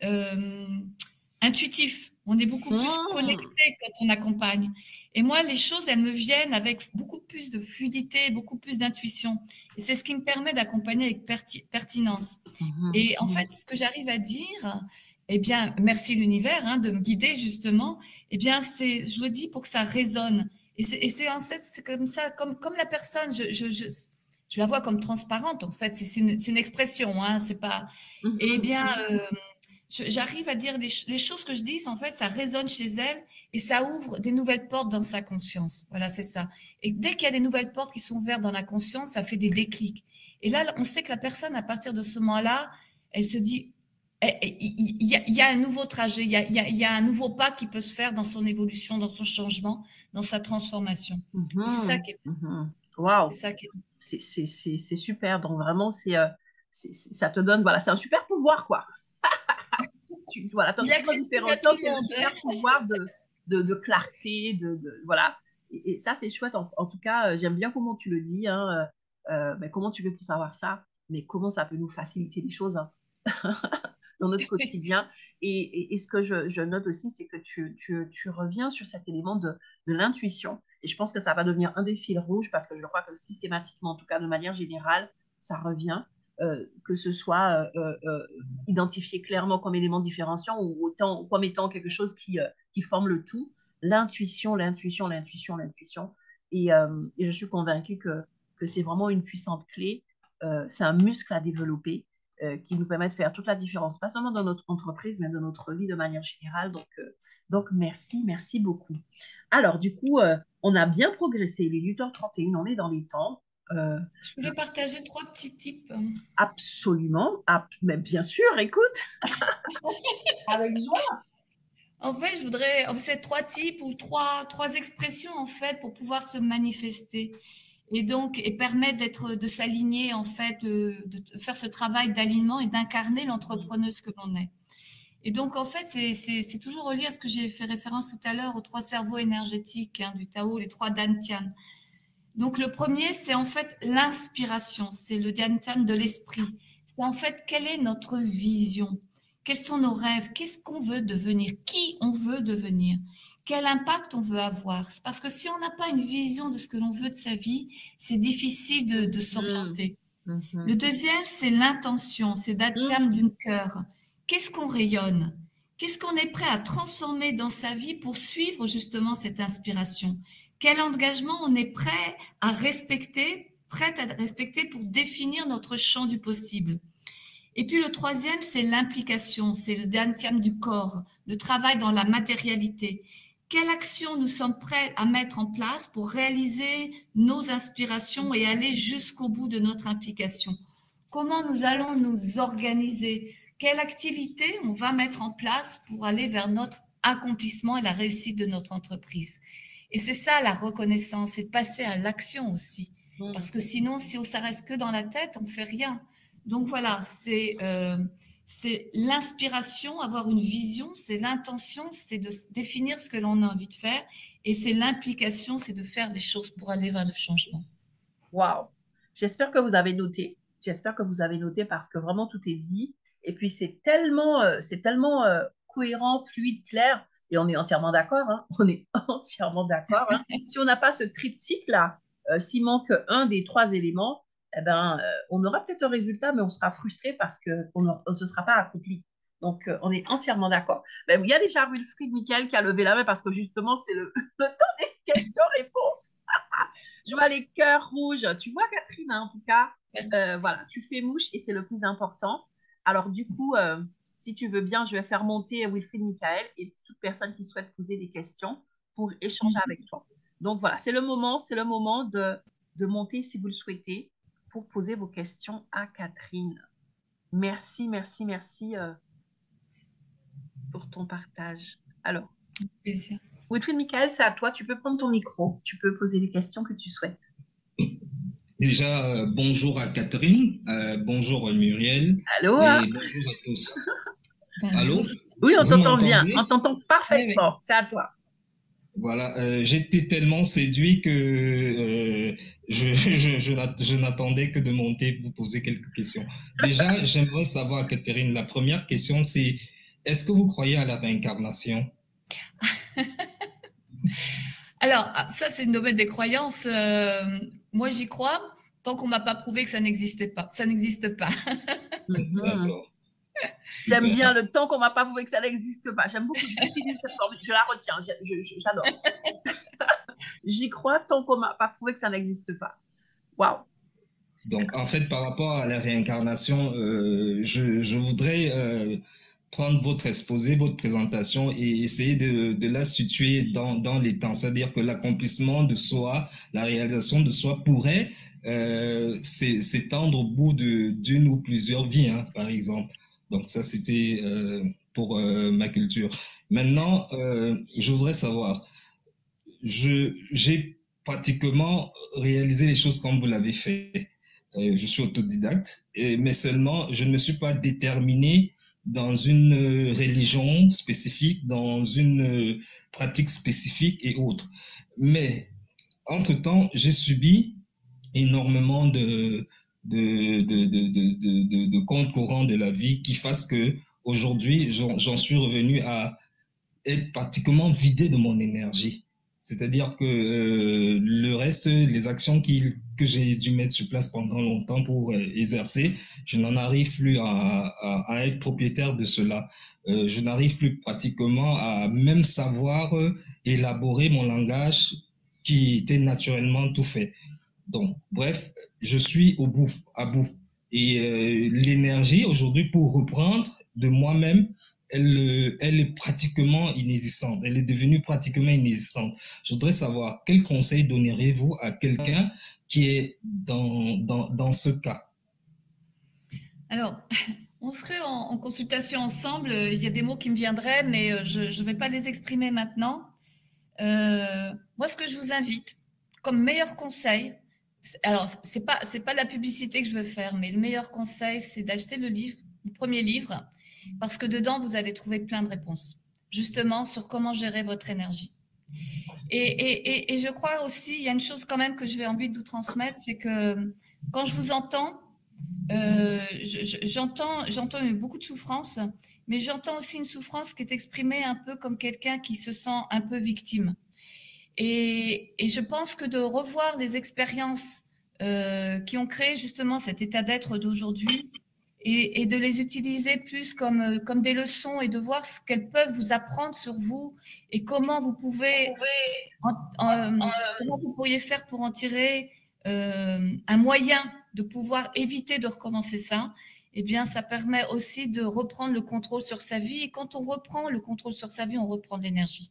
S2: intuitif. On est beaucoup plus
S1: Hmm.
S2: connecté quand on accompagne. Et moi, les choses, elles me viennent avec beaucoup plus de fluidité, beaucoup plus d'intuition. Et c'est ce qui me permet d'accompagner avec pertinence.
S1: Mhm.
S2: Et en fait,
S1: Mhm.
S2: ce que j'arrive à dire, eh bien, merci l'univers de me guider justement. Eh bien, je le dis pour que ça résonne. Et c'est en fait, c'est comme ça, comme la personne, je la vois comme transparente. En fait, c'est une expression, c'est pas. Eh
S1: Mhm.
S2: bien, j'arrive à dire les choses que je dis, en fait, ça résonne chez elle et ça ouvre des nouvelles portes dans sa conscience. Voilà, c'est ça. Et dès qu'il y a des nouvelles portes qui sont ouvertes dans la conscience, ça fait des déclics. Et là, on sait que la personne, à partir de ce moment-là, elle se dit, il y a un nouveau trajet, il y a un nouveau pas qui peut se faire dans son évolution, dans son changement, dans sa transformation. Et
S1: Mhm. Mhm. Waouh,
S2: c'est ça qui est
S1: c'est super. Donc vraiment, ça te donne, voilà, c'est un super pouvoir, quoi. Voilà,
S2: il est
S1: ton
S2: accessible à tout
S1: différenciant,
S2: le
S1: c'est le
S2: monde.
S1: super pouvoir de clarté, voilà. Et ça, c'est chouette. En tout cas, j'aime bien comment tu le dis, hein, mais comment tu fais pour savoir ça, mais comment ça peut nous faciliter les choses, hein, dans notre quotidien. Et ce que je note aussi, c'est que tu reviens sur cet élément de l'intuition. Et je pense que ça va devenir un des fils rouges parce que je crois que systématiquement, en tout cas de manière générale, ça revient, que ce soit identifié clairement comme élément différenciant ou autant, comme étant quelque chose qui forme le tout. L'intuition, l'intuition, l'intuition, l'intuition. Et je suis convaincue que c'est vraiment une puissante clé. C'est un muscle à développer qui nous permet de faire toute la différence, pas seulement dans notre entreprise, mais dans notre vie de manière générale. Donc merci, merci beaucoup. Alors, du coup, on a bien progressé. Il est 8h31, on est dans les temps. Euh,
S2: Je voulais partager trois petits tips.
S1: Absolument. Mais bien sûr, écoute, avec joie.
S2: En fait, je voudrais, c'est trois types ou trois expressions en fait pour pouvoir se manifester et donc et permettre de s'aligner en fait, de faire ce travail d'alignement et d'incarner l'entrepreneuse que l'on est. Et donc en fait, c'est toujours relié à ce que j'ai fait référence tout à l'heure aux trois cerveaux énergétiques du Tao, les trois Dantian. Donc le premier, c'est en fait l'inspiration, c'est le Dantian de l'esprit. C'est en fait quelle est notre vision, quels sont nos rêves, qu'est-ce qu'on veut devenir, qui on veut devenir, quel impact on veut avoir. C'est parce que si on n'a pas une vision de ce que l'on veut de sa vie, c'est difficile de
S1: Mhm,
S2: s'orienter. Le
S1: mhm,
S2: deuxième, c'est l'intention, c'est d'atteindre
S1: mhm,
S2: d'une cœur. Qu'est-ce qu'on rayonne? Qu'est-ce qu'on est prêt à transformer dans sa vie pour suivre justement cette inspiration? Quel engagement on est prêt à respecter pour définir notre champ du possible? Et puis le troisième, c'est l'implication, c'est le dantian du corps, le travail dans la matérialité. Quelle action nous sommes prêts à mettre en place pour réaliser nos inspirations et aller jusqu'au bout de notre implication? Comment nous allons nous organiser? Quelle activité on va mettre en place pour aller vers notre accomplissement et la réussite de notre entreprise? Et c'est ça la reconnaissance, c'est de passer à l'action aussi. Parce que sinon, si ça reste que dans la tête, on ne fait rien. Donc voilà, c'est l'inspiration, avoir une vision, c'est l'intention, c'est de définir ce que l'on a envie de faire, et c'est l'implication, c'est de faire des choses pour aller vers le changement.
S1: Waouh. J'espère que vous avez noté. J'espère que vous avez noté parce que vraiment tout est dit. Et puis c'est tellement cohérent, fluide, clair. Et on est entièrement d'accord, hein. On est entièrement d'accord, hein. Si on n'a pas ce triptyque-là, s'il manque un des trois éléments, eh ben, on aura peut-être un résultat, mais on sera frustré parce qu'on ne se sera pas accompli. Donc, on est entièrement d'accord. Ben, il y a déjà Wilfried Michael qui a levé la main parce que justement, c'est le temps des questions-réponses. Je vois les cœurs rouges. Tu vois, Catherine, hein, en tout cas, voilà, tu fais mouche et c'est le plus important. Alors, du coup, si tu veux bien, je vais faire monter Wilfried Michael et toute personne qui souhaite poser des questions pour échanger avec toi. Donc, voilà, c'est le moment de monter si vous le souhaitez pour poser vos questions à Catherine. Merci, merci, merci pour ton partage. Alors,
S2: Plaisir.
S1: Wilfried Michael, c'est à toi. Tu peux prendre ton micro. Tu peux poser les questions que tu souhaites.
S3: Déjà, bonjour à Catherine, bonjour Muriel
S1: Allô, hein?
S3: et bonjour à tous.
S2: Bonjour.
S3: Allô,
S1: Oui, on
S3: vous
S1: t'entend bien. On
S3: m'entendez?
S1: t'entend
S2: Oui, oui.
S1: parfaitement. C'est à toi.
S3: Voilà, j'étais tellement séduit que je n'attendais que de monter pour poser quelques questions. Déjà, j'aimerais savoir, Catherine, la première question, c'est est-ce que vous croyez à la réincarnation?
S2: Alors, ça, c'est une domaine des croyances. Moi, j'y crois tant qu'on m'a pas prouvé que ça n'existait pas. Ça n'existe pas.
S1: Mhm.
S3: D'accord,
S1: J'aime bien
S3: super.
S1: le temps qu'on m'a pas prouvé que ça n'existe pas. J'aime beaucoup, j'utilise cette formule, je la retiens, j'adore. J'y crois tant qu'on m'a pas prouvé que ça n'existe pas. Waouh.
S3: Donc, en fait, par rapport à la réincarnation, je voudrais prendre votre exposé, votre présentation et essayer de la situer dans les temps. C'est-à-dire que l'accomplissement de soi, la réalisation de soi pourrait s'étendre au bout d'une ou plusieurs vies, hein, par exemple. Donc, ça, c'était pour ma culture. Maintenant, je voudrais savoir, j'ai pratiquement réalisé les choses comme vous l'avez fait. Je suis autodidacte, mais seulement je ne me suis pas déterminé dans une religion spécifique, dans une pratique spécifique et autres. Mais entre-temps, j'ai subi énormément de comptes courants de la vie qui fassent que aujourd'hui, j'en suis revenu à être pratiquement vidé de mon énergie. C'est-à-dire que le reste, les actions que j'ai dû mettre sur place pendant longtemps pour exercer, je n'en arrive plus à être propriétaire de cela. Je n'arrive plus pratiquement à même savoir élaborer mon langage qui était naturellement tout fait. Donc, bref, je suis au bout, à bout. Et l'énergie aujourd'hui pour reprendre de moi-même, elle est pratiquement inexistante. Elle est devenue pratiquement inexistante. Je voudrais savoir quel conseil donnerez-vous à quelqu'un qui est dans ce cas?
S2: Alors, on serait en consultation ensemble. Il y a des mots qui me viendraient, mais je ne vais pas les exprimer maintenant. Moi, ce que je vous invite, comme meilleur conseil, alors c'est pas la publicité que je veux faire, mais le meilleur conseil, c'est d'acheter le livre, le premier livre, parce que dedans, vous allez trouver plein de réponses, justement sur comment gérer votre énergie. Et je crois aussi, il y a une chose quand même que je vais envie de vous transmettre, c'est que quand je vous entends, j'entends beaucoup de souffrance, mais j'entends aussi une souffrance qui est exprimée un peu comme quelqu'un qui se sent un peu victime. Et je pense que de revoir les expériences qui ont créé justement cet état d'être d'aujourd'hui et de les utiliser plus comme des leçons et de voir ce qu'elles peuvent vous apprendre sur vous et comment vous pouvez, comment vous pourriez faire pour en tirer un moyen de pouvoir éviter de recommencer ça, eh bien, ça permet aussi de reprendre le contrôle sur sa vie. Et quand on reprend le contrôle sur sa vie, on reprend de l'énergie.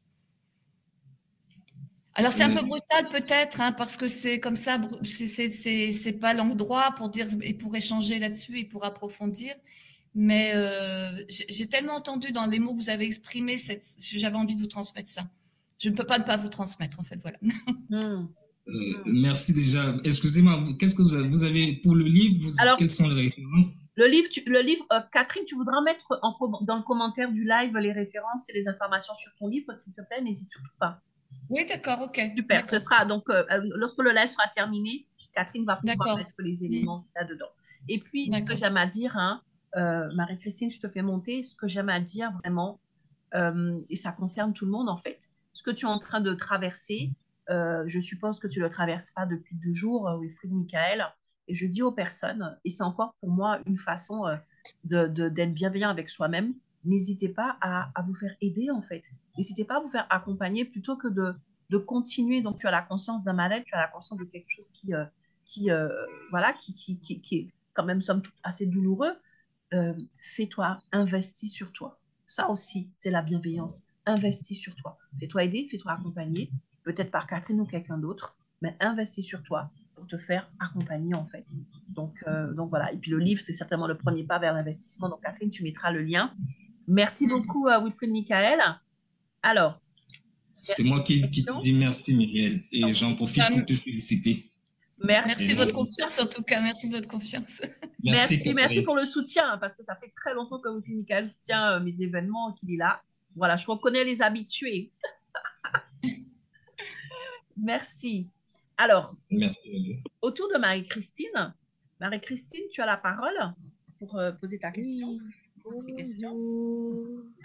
S2: Alors, c'est un peu brutal peut-être, hein, parce que c'est comme ça, c'est pas l'endroit pour dire et pour échanger là-dessus et pour approfondir. Mais j'ai tellement entendu dans les mots que vous avez exprimés, j'avais envie de vous transmettre ça. Je ne peux pas ne pas vous transmettre, en fait, voilà.
S3: Merci déjà. Excusez-moi, qu'est-ce que vous avez pour le livre?
S1: Alors,
S3: Quelles sont les références?
S1: le livre Catherine, tu voudras mettre dans le commentaire du live les références et les informations sur ton livre, s'il te plaît, n'hésite surtout pas.
S2: Oui, d'accord, ok.
S1: Super, ce sera donc, lorsque le live sera terminé, Catherine va pouvoir mettre les éléments là-dedans. Et puis, ce que j'aime à dire, hein, Marie-Christine, je te fais monter, ce que j'aime à dire vraiment, et ça concerne tout le monde en fait, ce que tu es en train de traverser, je suppose que tu ne le traverses pas depuis 2 jours, Wilfried Michael, et je dis aux personnes, et c'est encore pour moi une façon d'être bienveillant avec soi-même, n'hésitez pas à vous faire aider en fait. N'hésitez pas à vous faire accompagner plutôt que de continuer. Donc, tu as la conscience d'un mal-être, tu as la conscience de quelque chose voilà, qui est quand même, somme toute, assez douloureux. Fais-toi, investis sur toi. Ça aussi, c'est la bienveillance. Investis sur toi. Fais-toi aider, fais-toi accompagner, peut-être par Catherine ou quelqu'un d'autre, mais investis sur toi pour te faire accompagner en fait. Donc voilà. Et puis le livre, c'est certainement le premier pas vers l'investissement. Donc Catherine, tu mettras le lien. Merci beaucoup à Wilfried Michael. Alors,
S3: c'est moi qui te dis merci, Muriel, et j'en profite pour te féliciter.
S2: Merci de votre confiance, en tout cas. Merci de votre confiance.
S1: Merci pour le soutien, parce que ça fait très longtemps que Wilfried Michael soutient mes événements, qu'il est là. Voilà, je reconnais les habitués. Merci. Alors,
S3: merci.
S1: Autour de Marie-Christine. Marie-Christine, tu as la parole pour poser ta question.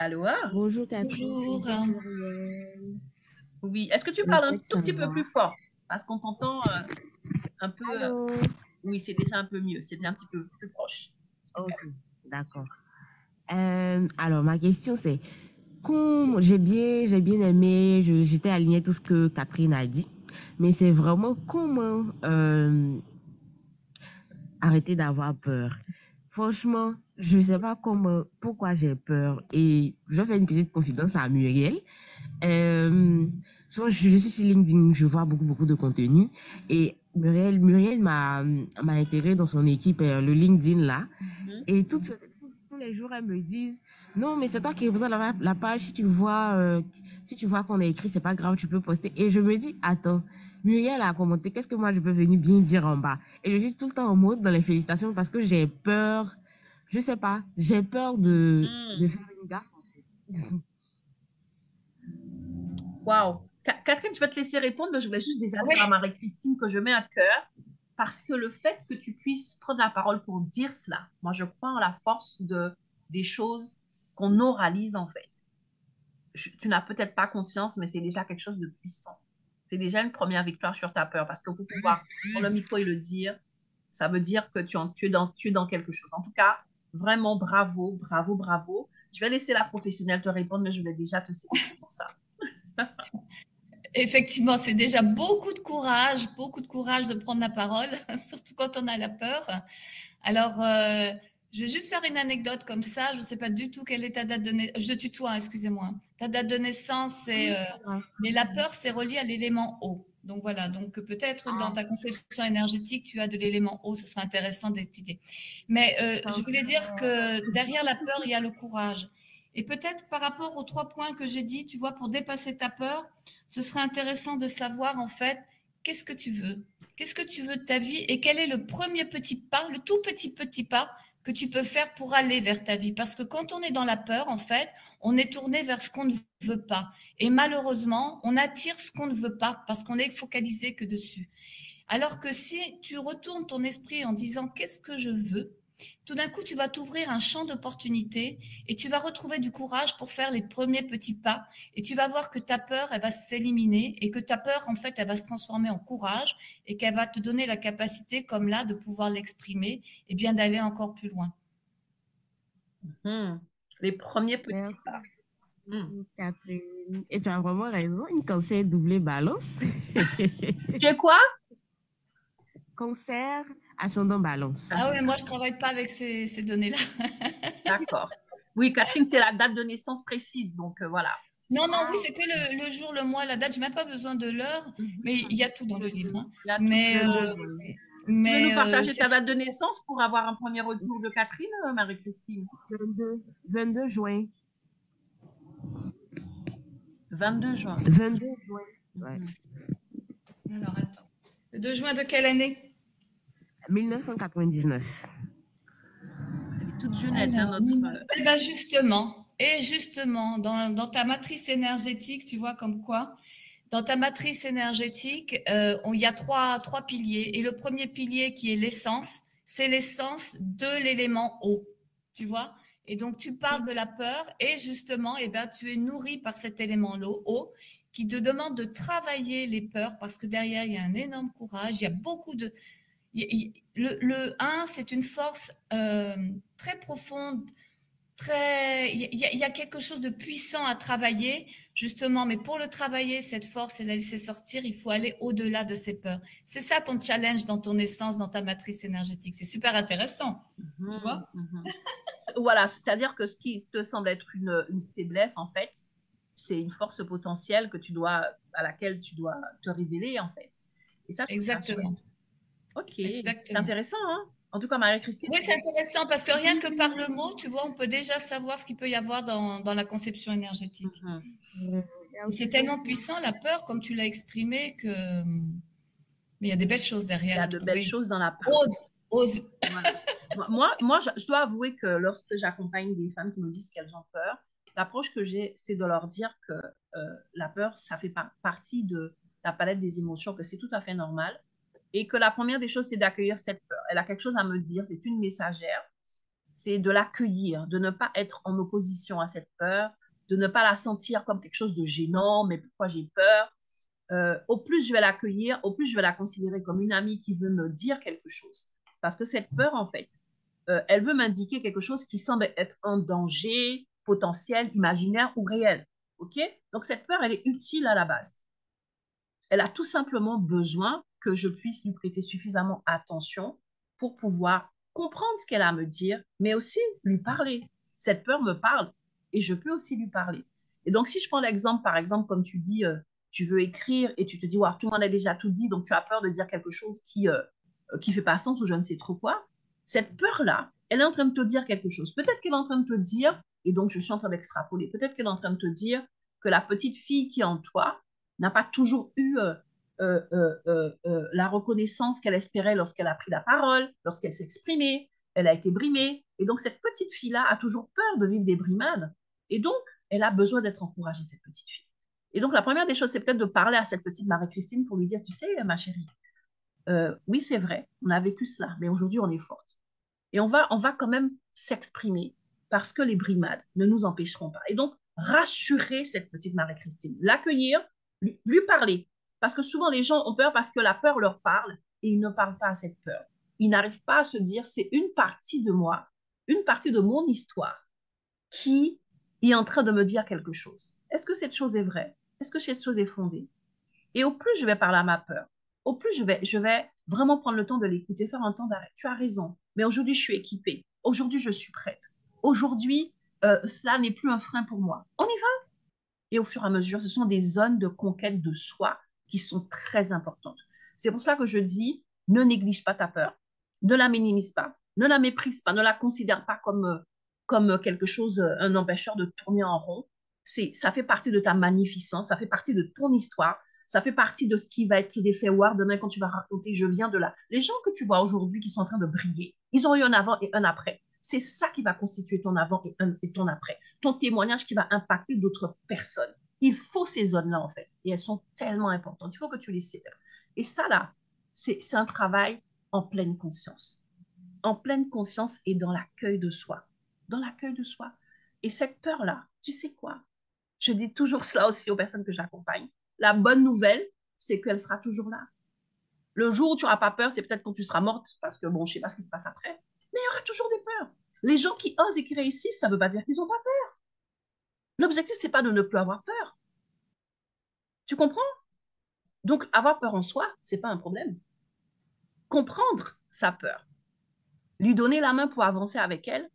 S1: Aloha?
S4: Bonjour Catherine,
S2: Bonjour.
S4: bonjour Muriel.
S1: Oui. Est-ce que tu parles un
S4: J'espère que
S1: tout
S4: ça
S1: petit peu
S4: va.
S1: plus fort? Parce qu'on t'entend un peu.
S4: Allô?
S1: Oui, c'est déjà un peu mieux. C'est déjà un petit peu plus proche.
S4: Ok, d'accord. Alors, ma question c'est, comme j'ai bien aimé, j'étais alignée tout ce que Catherine a dit, mais c'est vraiment comment arrêter d'avoir peur. Franchement, je ne sais pas pourquoi j'ai peur. Et je fais une petite confidence à Muriel. Euh, je suis sur LinkedIn, je vois beaucoup, beaucoup de contenu. Et Muriel m'a intégré dans son équipe, le LinkedIn là. Et tous les jours, elles me disent, non, mais c'est toi qui représente la page. Si tu vois qu'on a écrit, c'est pas grave, tu peux poster. Et je me dis, attends, Muriel a commenté, qu'est-ce que moi je peux venir bien dire en bas? Et je suis tout le temps en mode dans les félicitations parce que j'ai peur, je sais pas, j'ai peur de faire une gaffe.
S1: Waouh. Catherine, je vais te laisser répondre, mais je voulais juste déjà
S2: Oui,
S1: dire à Marie-Christine que je mets un cœur parce que le fait que tu puisses prendre la parole pour dire cela, moi, je crois en la force des choses qu'on oralise en fait. Tu n'as peut-être pas conscience, mais c'est déjà quelque chose de puissant. C'est déjà une première victoire sur ta peur parce que pour pouvoir prendre le micro et le dire, ça veut dire que tu es dans quelque chose. En tout cas, vraiment bravo, bravo, bravo. Je vais laisser la professionnelle te répondre, mais je vais déjà te célébrer pour ça.
S2: effectivement, c'est déjà beaucoup de courage de prendre la parole, surtout quand on a la peur. Alors, je vais juste faire une anecdote comme ça. Je ne sais pas du tout quelle est ta date de naissance. Je tutoie, excusez-moi. Ta date de naissance, c'est. Mais la peur, c'est relié à l'élément eau. Donc voilà. Donc peut-être dans ta conception énergétique, tu as de l'élément eau. Ce serait intéressant d'étudier. Mais je voulais dire que derrière la peur, il y a le courage. Et peut-être par rapport aux 3 points que j'ai dit, tu vois, pour dépasser ta peur, ce serait intéressant de savoir en fait qu'est-ce que tu veux. Qu'est-ce que tu veux de ta vie et quel est le premier petit pas, le tout petit pas que tu peux faire pour aller vers ta vie? Parce que quand on est dans la peur, en fait, on est tourné vers ce qu'on ne veut pas. Et malheureusement, on attire ce qu'on ne veut pas parce qu'on est focalisé que dessus. Alors que si tu retournes ton esprit en disant qu'est-ce que je veux, tout d'un coup, tu vas t'ouvrir un champ d'opportunités et tu vas retrouver du courage pour faire les premiers petits pas et tu vas voir que ta peur, elle va s'éliminer et que ta peur, en fait, elle va se transformer en courage et qu'elle va te donner la capacité, comme là, de pouvoir l'exprimer et bien d'aller encore plus loin.
S1: Les premiers petits
S4: Merci,
S1: pas.
S4: Catherine. Et tu as vraiment raison, une cancer doublé balance.
S1: Tu es quoi?
S4: Cancer, ascendant balance.
S2: Ah oui, moi, je ne travaille pas avec ces données-là.
S1: D'accord. Oui, Catherine, c'est la date de naissance précise, donc voilà.
S2: Non, non, oui, c'est que le jour, le mois, la date. Je n'ai même pas besoin de l'heure, mais il y a tout dans le livre. Hein.
S1: Il y a tout.
S2: Mais,
S1: Tu veux nous partager
S2: c'est
S1: ta date de naissance pour avoir un premier retour de Catherine, Marie-Christine?
S4: 22 juin.
S1: 22 juin.
S4: 22 juin. Ouais.
S2: Alors, attends. Le 2 juin de quelle année?
S4: 1999.
S1: Elle est toute jeunette, hein, notre.
S2: Eh ben justement, dans ta matrice énergétique, tu vois comme quoi, dans ta matrice énergétique, il y a trois piliers. Et le premier pilier qui est l'essence, c'est l'essence de l'élément eau. Tu vois? Et donc, tu parles de la peur et justement, eh ben, tu es nourri par cet élément eau qui te demande de travailler les peurs parce que derrière, il y a un énorme courage, il y a beaucoup de. Le 1, c'est une force très profonde, il y a quelque chose de puissant à travailler, justement, mais pour le travailler, cette force et la laisser sortir, il faut aller au-delà de ses peurs. C'est ça ton challenge dans ton essence, dans ta matrice énergétique. C'est super intéressant. Tu vois?
S1: Voilà, c'est-à-dire que ce qui te semble être une faiblesse, en fait, c'est une force potentielle à laquelle tu dois te révéler, en fait. Et ça,
S2: exactement.
S1: Ok,
S2: exactement.
S1: C'est intéressant, hein? En tout cas, Marie-Christine.
S2: Oui, c'est intéressant parce que rien que par le mot, tu vois, on peut déjà savoir ce qu'il peut y avoir dans la conception énergétique. C'est tellement puissant, la peur, comme tu l'as exprimé, que. Mais il y a des belles choses derrière.
S1: Il y a de belles choses dans la peur.
S2: Ose.
S1: Voilà. Moi, je dois avouer que lorsque j'accompagne des femmes qui me disent qu'elles ont peur, l'approche que j'ai, c'est de leur dire que la peur, ça fait partie de la palette des émotions, que c'est tout à fait normal et que la première des choses, c'est d'accueillir cette peur. Elle a quelque chose à me dire, c'est une messagère c'est de l'accueillir, de ne pas être en opposition à cette peur, de ne pas la sentir comme quelque chose de gênant, mais pourquoi j'ai peur? Au plus je vais l'accueillir, au plus je vais la considérer comme une amie qui veut me dire quelque chose. Parce que cette peur, en fait, elle veut m'indiquer quelque chose qui semble être un danger potentiel, imaginaire ou réel. OK? Donc, cette peur, elle est utile à la base. Elle a tout simplement besoin que je puisse lui prêter suffisamment attention pour pouvoir comprendre ce qu'elle a à me dire, mais aussi lui parler. Cette peur me parle et je peux aussi lui parler. Et donc, si je prends l'exemple, par exemple, comme tu dis, tu veux écrire et tu te dis, ouais, tout le monde a déjà tout dit, donc tu as peur de dire quelque chose qui fait pas sens ou je ne sais trop quoi. Cette peur-là, elle est en train de te dire quelque chose. Peut-être qu'elle est en train de te dire, et donc je suis en train d'extrapoler, peut-être qu'elle est en train de te dire que la petite fille qui est en toi n'a pas toujours eu la reconnaissance qu'elle espérait lorsqu'elle a pris la parole, lorsqu'elle s'est exprimée, elle a été brimée. Et donc, cette petite fille-là a toujours peur de vivre des brimades. Et donc, elle a besoin d'être encouragée, cette petite fille. Et donc, la première des choses, c'est peut-être de parler à cette petite Marie-Christine pour lui dire, tu sais, ma chérie, oui, c'est vrai, on a vécu cela, mais aujourd'hui, on est forte. Et on va quand même s'exprimer parce que les brimades ne nous empêcheront pas. Et donc, rassurer cette petite Marie-Christine, l'accueillir, lui parler. Parce que souvent, les gens ont peur parce que la peur leur parle et ils ne parlent pas à cette peur. Ils n'arrivent pas à se dire, c'est une partie de moi, une partie de mon histoire qui est en train de me dire quelque chose. Est-ce que cette chose est vraie? Est-ce que cette chose est fondée? Et au plus je vais parler à ma peur, au plus je vais vraiment prendre le temps de l'écouter, faire un temps d'arrêt. Tu as raison, mais aujourd'hui, je suis équipée. Aujourd'hui, je suis prête. Aujourd'hui, cela n'est plus un frein pour moi. On y va. Et au fur et à mesure, ce sont des zones de conquête de soi qui sont très importantes. C'est pour cela que je dis, ne néglige pas ta peur, ne la minimise pas, ne la méprise pas, ne la considère pas comme quelque chose, un empêcheur de tourner en rond. Ça fait partie de ta magnificence, ça fait partie de ton histoire, ça fait partie de ce qui va être l'effet war demain quand tu vas raconter, je viens de là. Les gens que tu vois aujourd'hui qui sont en train de briller, ils ont eu un avant et un après. C'est ça qui va constituer ton avant et ton après. Ton témoignage qui va impacter d'autres personnes. Il faut ces zones-là, en fait. Et elles sont tellement importantes. Il faut que tu les célèbres. Et ça, là, c'est un travail en pleine conscience. En pleine conscience et dans l'accueil de soi. Dans l'accueil de soi. Et cette peur-là, tu sais quoi? Je dis toujours cela aussi aux personnes que j'accompagne. La bonne nouvelle, c'est qu'elle sera toujours là. Le jour où tu n'auras pas peur, c'est peut-être quand tu seras morte, parce que bon, je ne sais pas ce qui se passe après. Mais il y aura toujours des peurs. Les gens qui osent et qui réussissent, ça ne veut pas dire qu'ils n'ont pas peur. L'objectif, ce n'est pas de ne plus avoir peur. Tu comprends? Donc, avoir peur en soi, ce n'est pas un problème. Comprendre sa peur, lui donner la main pour avancer avec elle,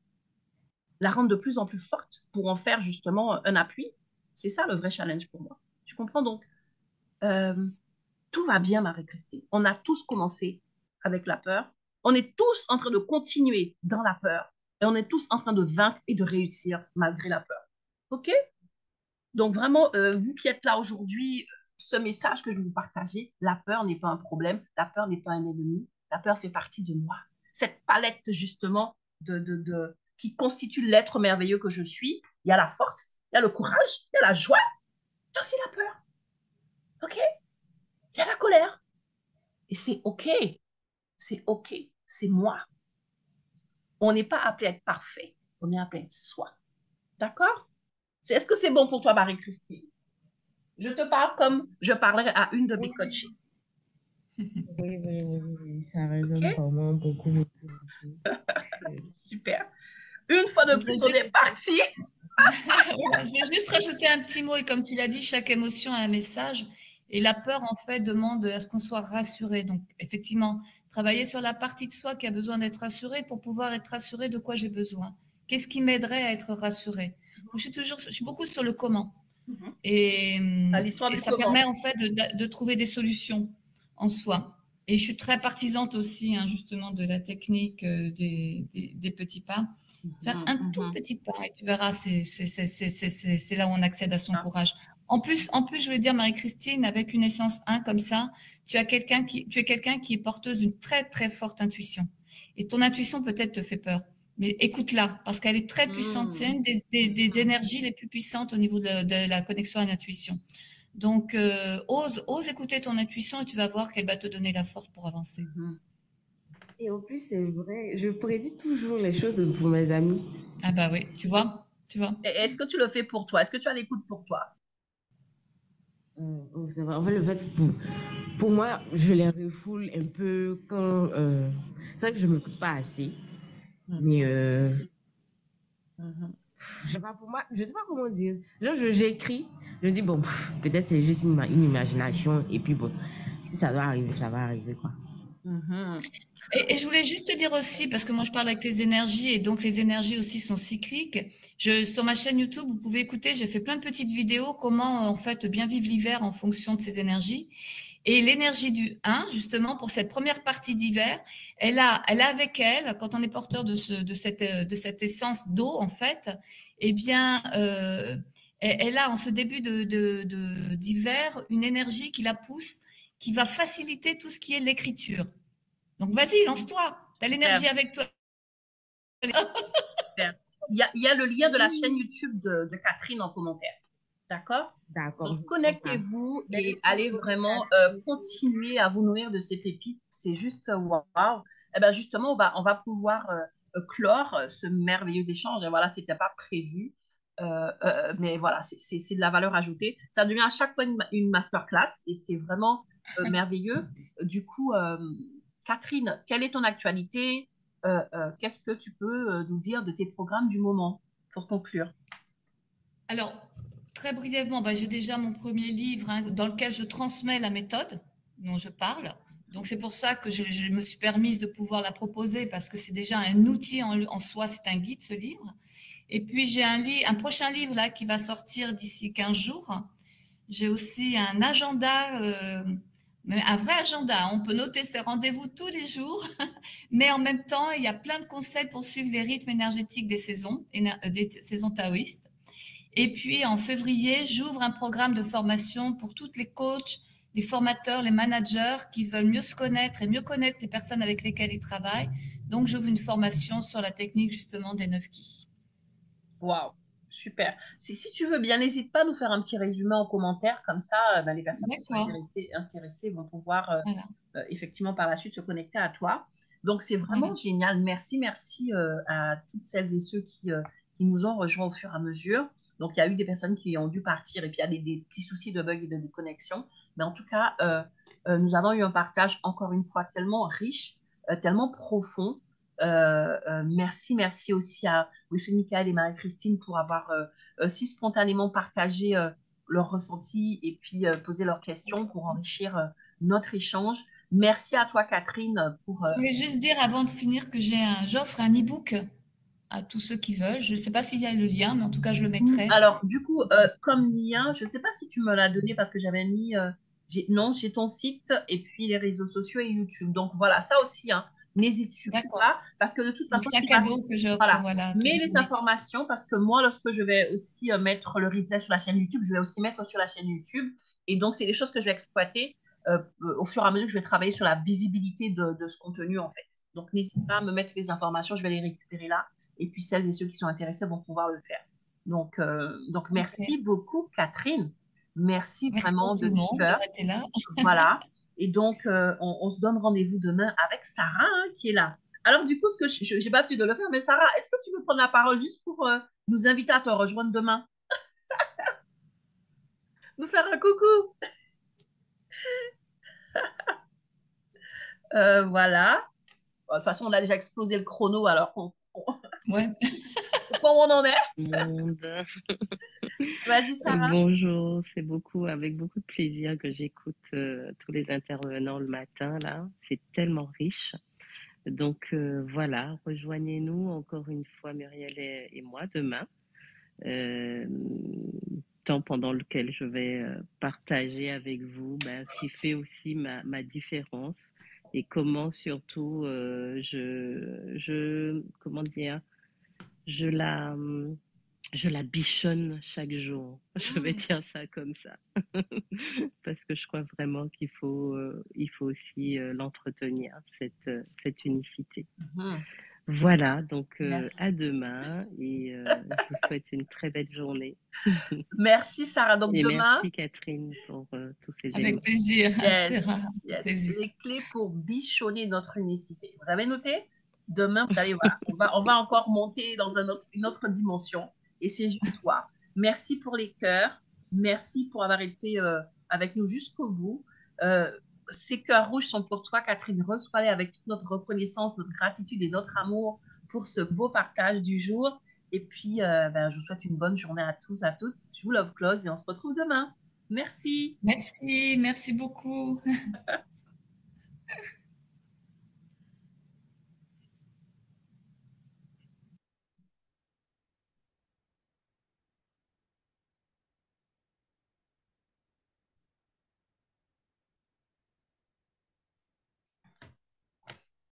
S1: la rendre de plus en plus forte pour en faire justement un appui, c'est ça le vrai challenge pour moi. Tu comprends? Donc, tout va bien, Marie-Christine. On a tous commencé avec la peur. On est tous en train de continuer dans la peur. Et on est tous en train de vaincre et de réussir malgré la peur. OK? Donc vraiment, vous qui êtes là aujourd'hui, ce message que je vais vous partager, la peur n'est pas un problème, la peur n'est pas un ennemi, la peur fait partie de moi. Cette palette justement qui constitue l'être merveilleux que je suis, il y a la force, il y a le courage, il y a la joie, il y a aussi la peur. OK? Il y a la colère. Et c'est OK. C'est OK. C'est moi. On n'est pas appelé à être parfait. On est appelé à être soi. D'accord? Est-ce que c'est bon pour toi, Marie-Christine? Je te parle comme je parlerais à une de mes coachées.
S4: Oui, ça résonne
S1: OK?
S4: vraiment beaucoup.
S1: Super. Une fois de plus, on est parti.
S2: Voilà, je vais juste rajouter un petit mot. Et comme tu l'as dit, chaque émotion a un message. Et la peur, en fait, demande à ce qu'on soit rassuré. Donc, effectivement, travailler sur la partie de soi qui a besoin d'être rassurée pour pouvoir être rassuré de quoi j'ai besoin. Qu'est-ce qui m'aiderait à être rassuré? Je suis beaucoup sur le comment. Et ça permet en fait de trouver des solutions en soi. Et je suis très partisante aussi, hein, justement, de la technique des petits pas. Faire un tout petit pas et tu verras, c'est là où on accède à son courage. En plus, je voulais dire, Marie-Christine, avec une essence 1 comme ça, tu es quelqu'un qui est porteuse d'une très, très forte intuition. Et ton intuition peut-être te fait peur. Mais écoute-la, parce qu'elle est très puissante. C'est une des énergies les plus puissantes au niveau de la connexion à l'intuition. Donc, ose écouter ton intuition et tu vas voir qu'elle va te donner la force pour avancer.
S4: Et en plus, c'est vrai, je prédis toujours les choses pour mes amis.
S2: Ah bah oui, tu vois, tu vois.
S1: Est-ce que tu le fais pour toi? Est-ce que tu as l'écoute pour toi?
S4: C'est vrai. En fait, le fait, pour moi, je les refoule un peu quand. C'est vrai que je ne m'écoute pas assez, mais
S1: Mhm.
S4: je sais pas, pour moi, je sais pas comment dire. Genre, j'écris, je dis, bon, peut-être c'est juste une imagination, et puis bon, si ça doit arriver, ça va arriver, quoi.
S1: Mhm.
S2: Et je voulais juste te dire aussi, parce que moi je parle avec les énergies et donc les énergies aussi sont cycliques. Sur ma chaîne YouTube, vous pouvez écouter, j'ai fait plein de petites vidéos comment en fait bien vivre l'hiver en fonction de ces énergies. Et l'énergie du 1, justement, pour cette première partie d'hiver, elle a avec elle, quand on est porteur de cette essence d'eau, en fait, eh bien, elle a en ce début d'hiver une énergie qui la pousse, qui va faciliter tout ce qui est l'écriture. Donc, vas-y, lance-toi. Tu as l'énergie
S1: Super,
S2: avec toi.
S1: super. Il y a le lien de la chaîne YouTube de Catherine en commentaire. D'accord?
S4: D'accord,
S1: Donc,
S4: je vois ça.
S1: connectez-vous et
S4: Merci
S1: allez
S4: beaucoup,
S1: vraiment
S4: Catherine.
S1: continuer à vous nourrir de ces pépites. C'est juste waouh. Et ben justement, on va pouvoir clore ce merveilleux échange. Et voilà, c'était pas prévu. Mais voilà, c'est de la valeur ajoutée. Ça devient à chaque fois une masterclass et c'est vraiment merveilleux. Du coup, Catherine, quelle est ton actualité? Qu'est-ce que tu peux nous dire de tes programmes du moment pour conclure?
S2: Alors, très brièvement, bah, j'ai déjà mon premier livre hein, dans lequel je transmets la méthode dont je parle. Donc, c'est pour ça que je me suis permise de pouvoir la proposer parce que c'est déjà un outil en soi, c'est un guide, ce livre. Et puis, j'ai un prochain livre là qui va sortir d'ici 15 jours. J'ai aussi un agenda, mais un vrai agenda. On peut noter ses rendez-vous tous les jours, mais en même temps, il y a plein de conseils pour suivre les rythmes énergétiques des saisons taoïstes. Et puis en février, j'ouvre un programme de formation pour toutes les coachs, les formateurs, les managers qui veulent mieux se connaître et mieux connaître les personnes avec lesquelles ils travaillent. Donc j'ouvre une formation sur la technique justement des 9 ki.
S1: Waouh, super. Si tu veux bien, n'hésite pas à nous faire un petit résumé en commentaire, comme ça, ben, les personnes qui sont
S2: D'accord.
S1: intéressées vont pouvoir
S2: Voilà.
S1: effectivement par la suite se connecter à toi. Donc, c'est
S2: Voilà.
S1: vraiment génial. Merci, merci à toutes celles et ceux qui nous ont rejoints au fur et à mesure. Donc, il y a eu des personnes qui ont dû partir et puis il y a des petits soucis de bug et de déconnexion. Mais en tout cas, nous avons eu un partage, encore une fois, tellement riche, tellement profond. Merci, merci aussi à Wilfried Michael et Marie-Christine pour avoir si spontanément partagé leurs ressentis et puis posé leurs questions pour enrichir notre échange. Merci à toi, Catherine, pour...
S2: Je voulais juste dire avant de finir que j'offre un e-book à tous ceux qui veulent. Je ne sais pas s'il y a le lien, mais en tout cas, je le mettrai.
S1: Alors, du coup, comme lien, je ne sais pas si tu me l'as donné parce que j'avais mis... non, j'ai ton site et puis les réseaux sociaux et YouTube. Donc, voilà, ça aussi, hein, n'hésite surtout
S2: D'accord.
S1: pas parce que de toute façon,
S2: C'est un
S1: tu vas...
S2: cadeau que j'offre,
S1: Voilà,
S2: voilà, à tous
S1: mets
S2: les
S1: les
S2: auditeurs.
S1: informations parce que moi, lorsque je vais aussi mettre le replay sur la chaîne YouTube, je vais aussi mettre sur la chaîne YouTube. Et donc, c'est des choses que je vais exploiter au fur et à mesure que je vais travailler sur la visibilité de ce contenu, en fait. Donc, n'hésite pas à me mettre les informations, je vais les récupérer là. Et puis, celles et ceux qui sont intéressés vont pouvoir le faire. Donc merci
S2: Ok.
S1: beaucoup, Catherine. Merci
S2: Merci à
S1: vraiment
S2: tout
S1: de
S2: le
S1: tout
S2: monde
S1: cœur.
S2: d'avoir été là.
S1: Voilà. Et donc, on se donne rendez-vous demain avec Sarah hein, qui est là. Alors, du coup, ce que je n'ai pas pu de le faire, mais Sarah, est-ce que tu veux prendre la parole juste pour nous inviter à te rejoindre demain? Nous faire un coucou. Voilà. De toute façon, on a déjà explosé le chrono, alors
S2: Ouais.
S1: comment on en est?
S5: Monde.
S1: Vas-y, Sarah.
S5: Bonjour, c'est avec beaucoup de plaisir que j'écoute tous les intervenants le matin là. C'est tellement riche. Donc voilà, rejoignez-nous encore une fois Muriel et moi demain, euh, temps pendant lequel je vais partager avec vous ce qui fait aussi ma différence et comment surtout comment dire, je la je la bichonne chaque jour. Je vais
S1: Mm.
S5: dire ça comme ça. Parce que je crois vraiment il faut aussi l'entretenir, cette unicité.
S1: Mhm.
S5: Voilà, donc
S1: Merci.
S5: à demain et je vous souhaite une très belle journée.
S1: Merci, Sarah. Donc,
S5: Et
S1: demain,
S5: merci Catherine pour tous ces éléments.
S2: Avec plaisir,
S1: yes,
S2: Sarah.
S1: yes,
S2: Plaisir.
S1: les clés pour bichonner notre unicité. Vous avez noté? Demain, vous allez voir, on va encore monter dans une autre dimension. Et c'est juste voir. Merci pour les cœurs. Merci pour avoir été avec nous jusqu'au bout. Ces cœurs rouges sont pour toi, Catherine. Reçois-les avec toute notre reconnaissance, notre gratitude et notre amour pour ce beau partage du jour. Et puis, je vous souhaite une bonne journée à tous, à toutes. Je vous love close et on se retrouve demain. Merci.
S2: Merci beaucoup.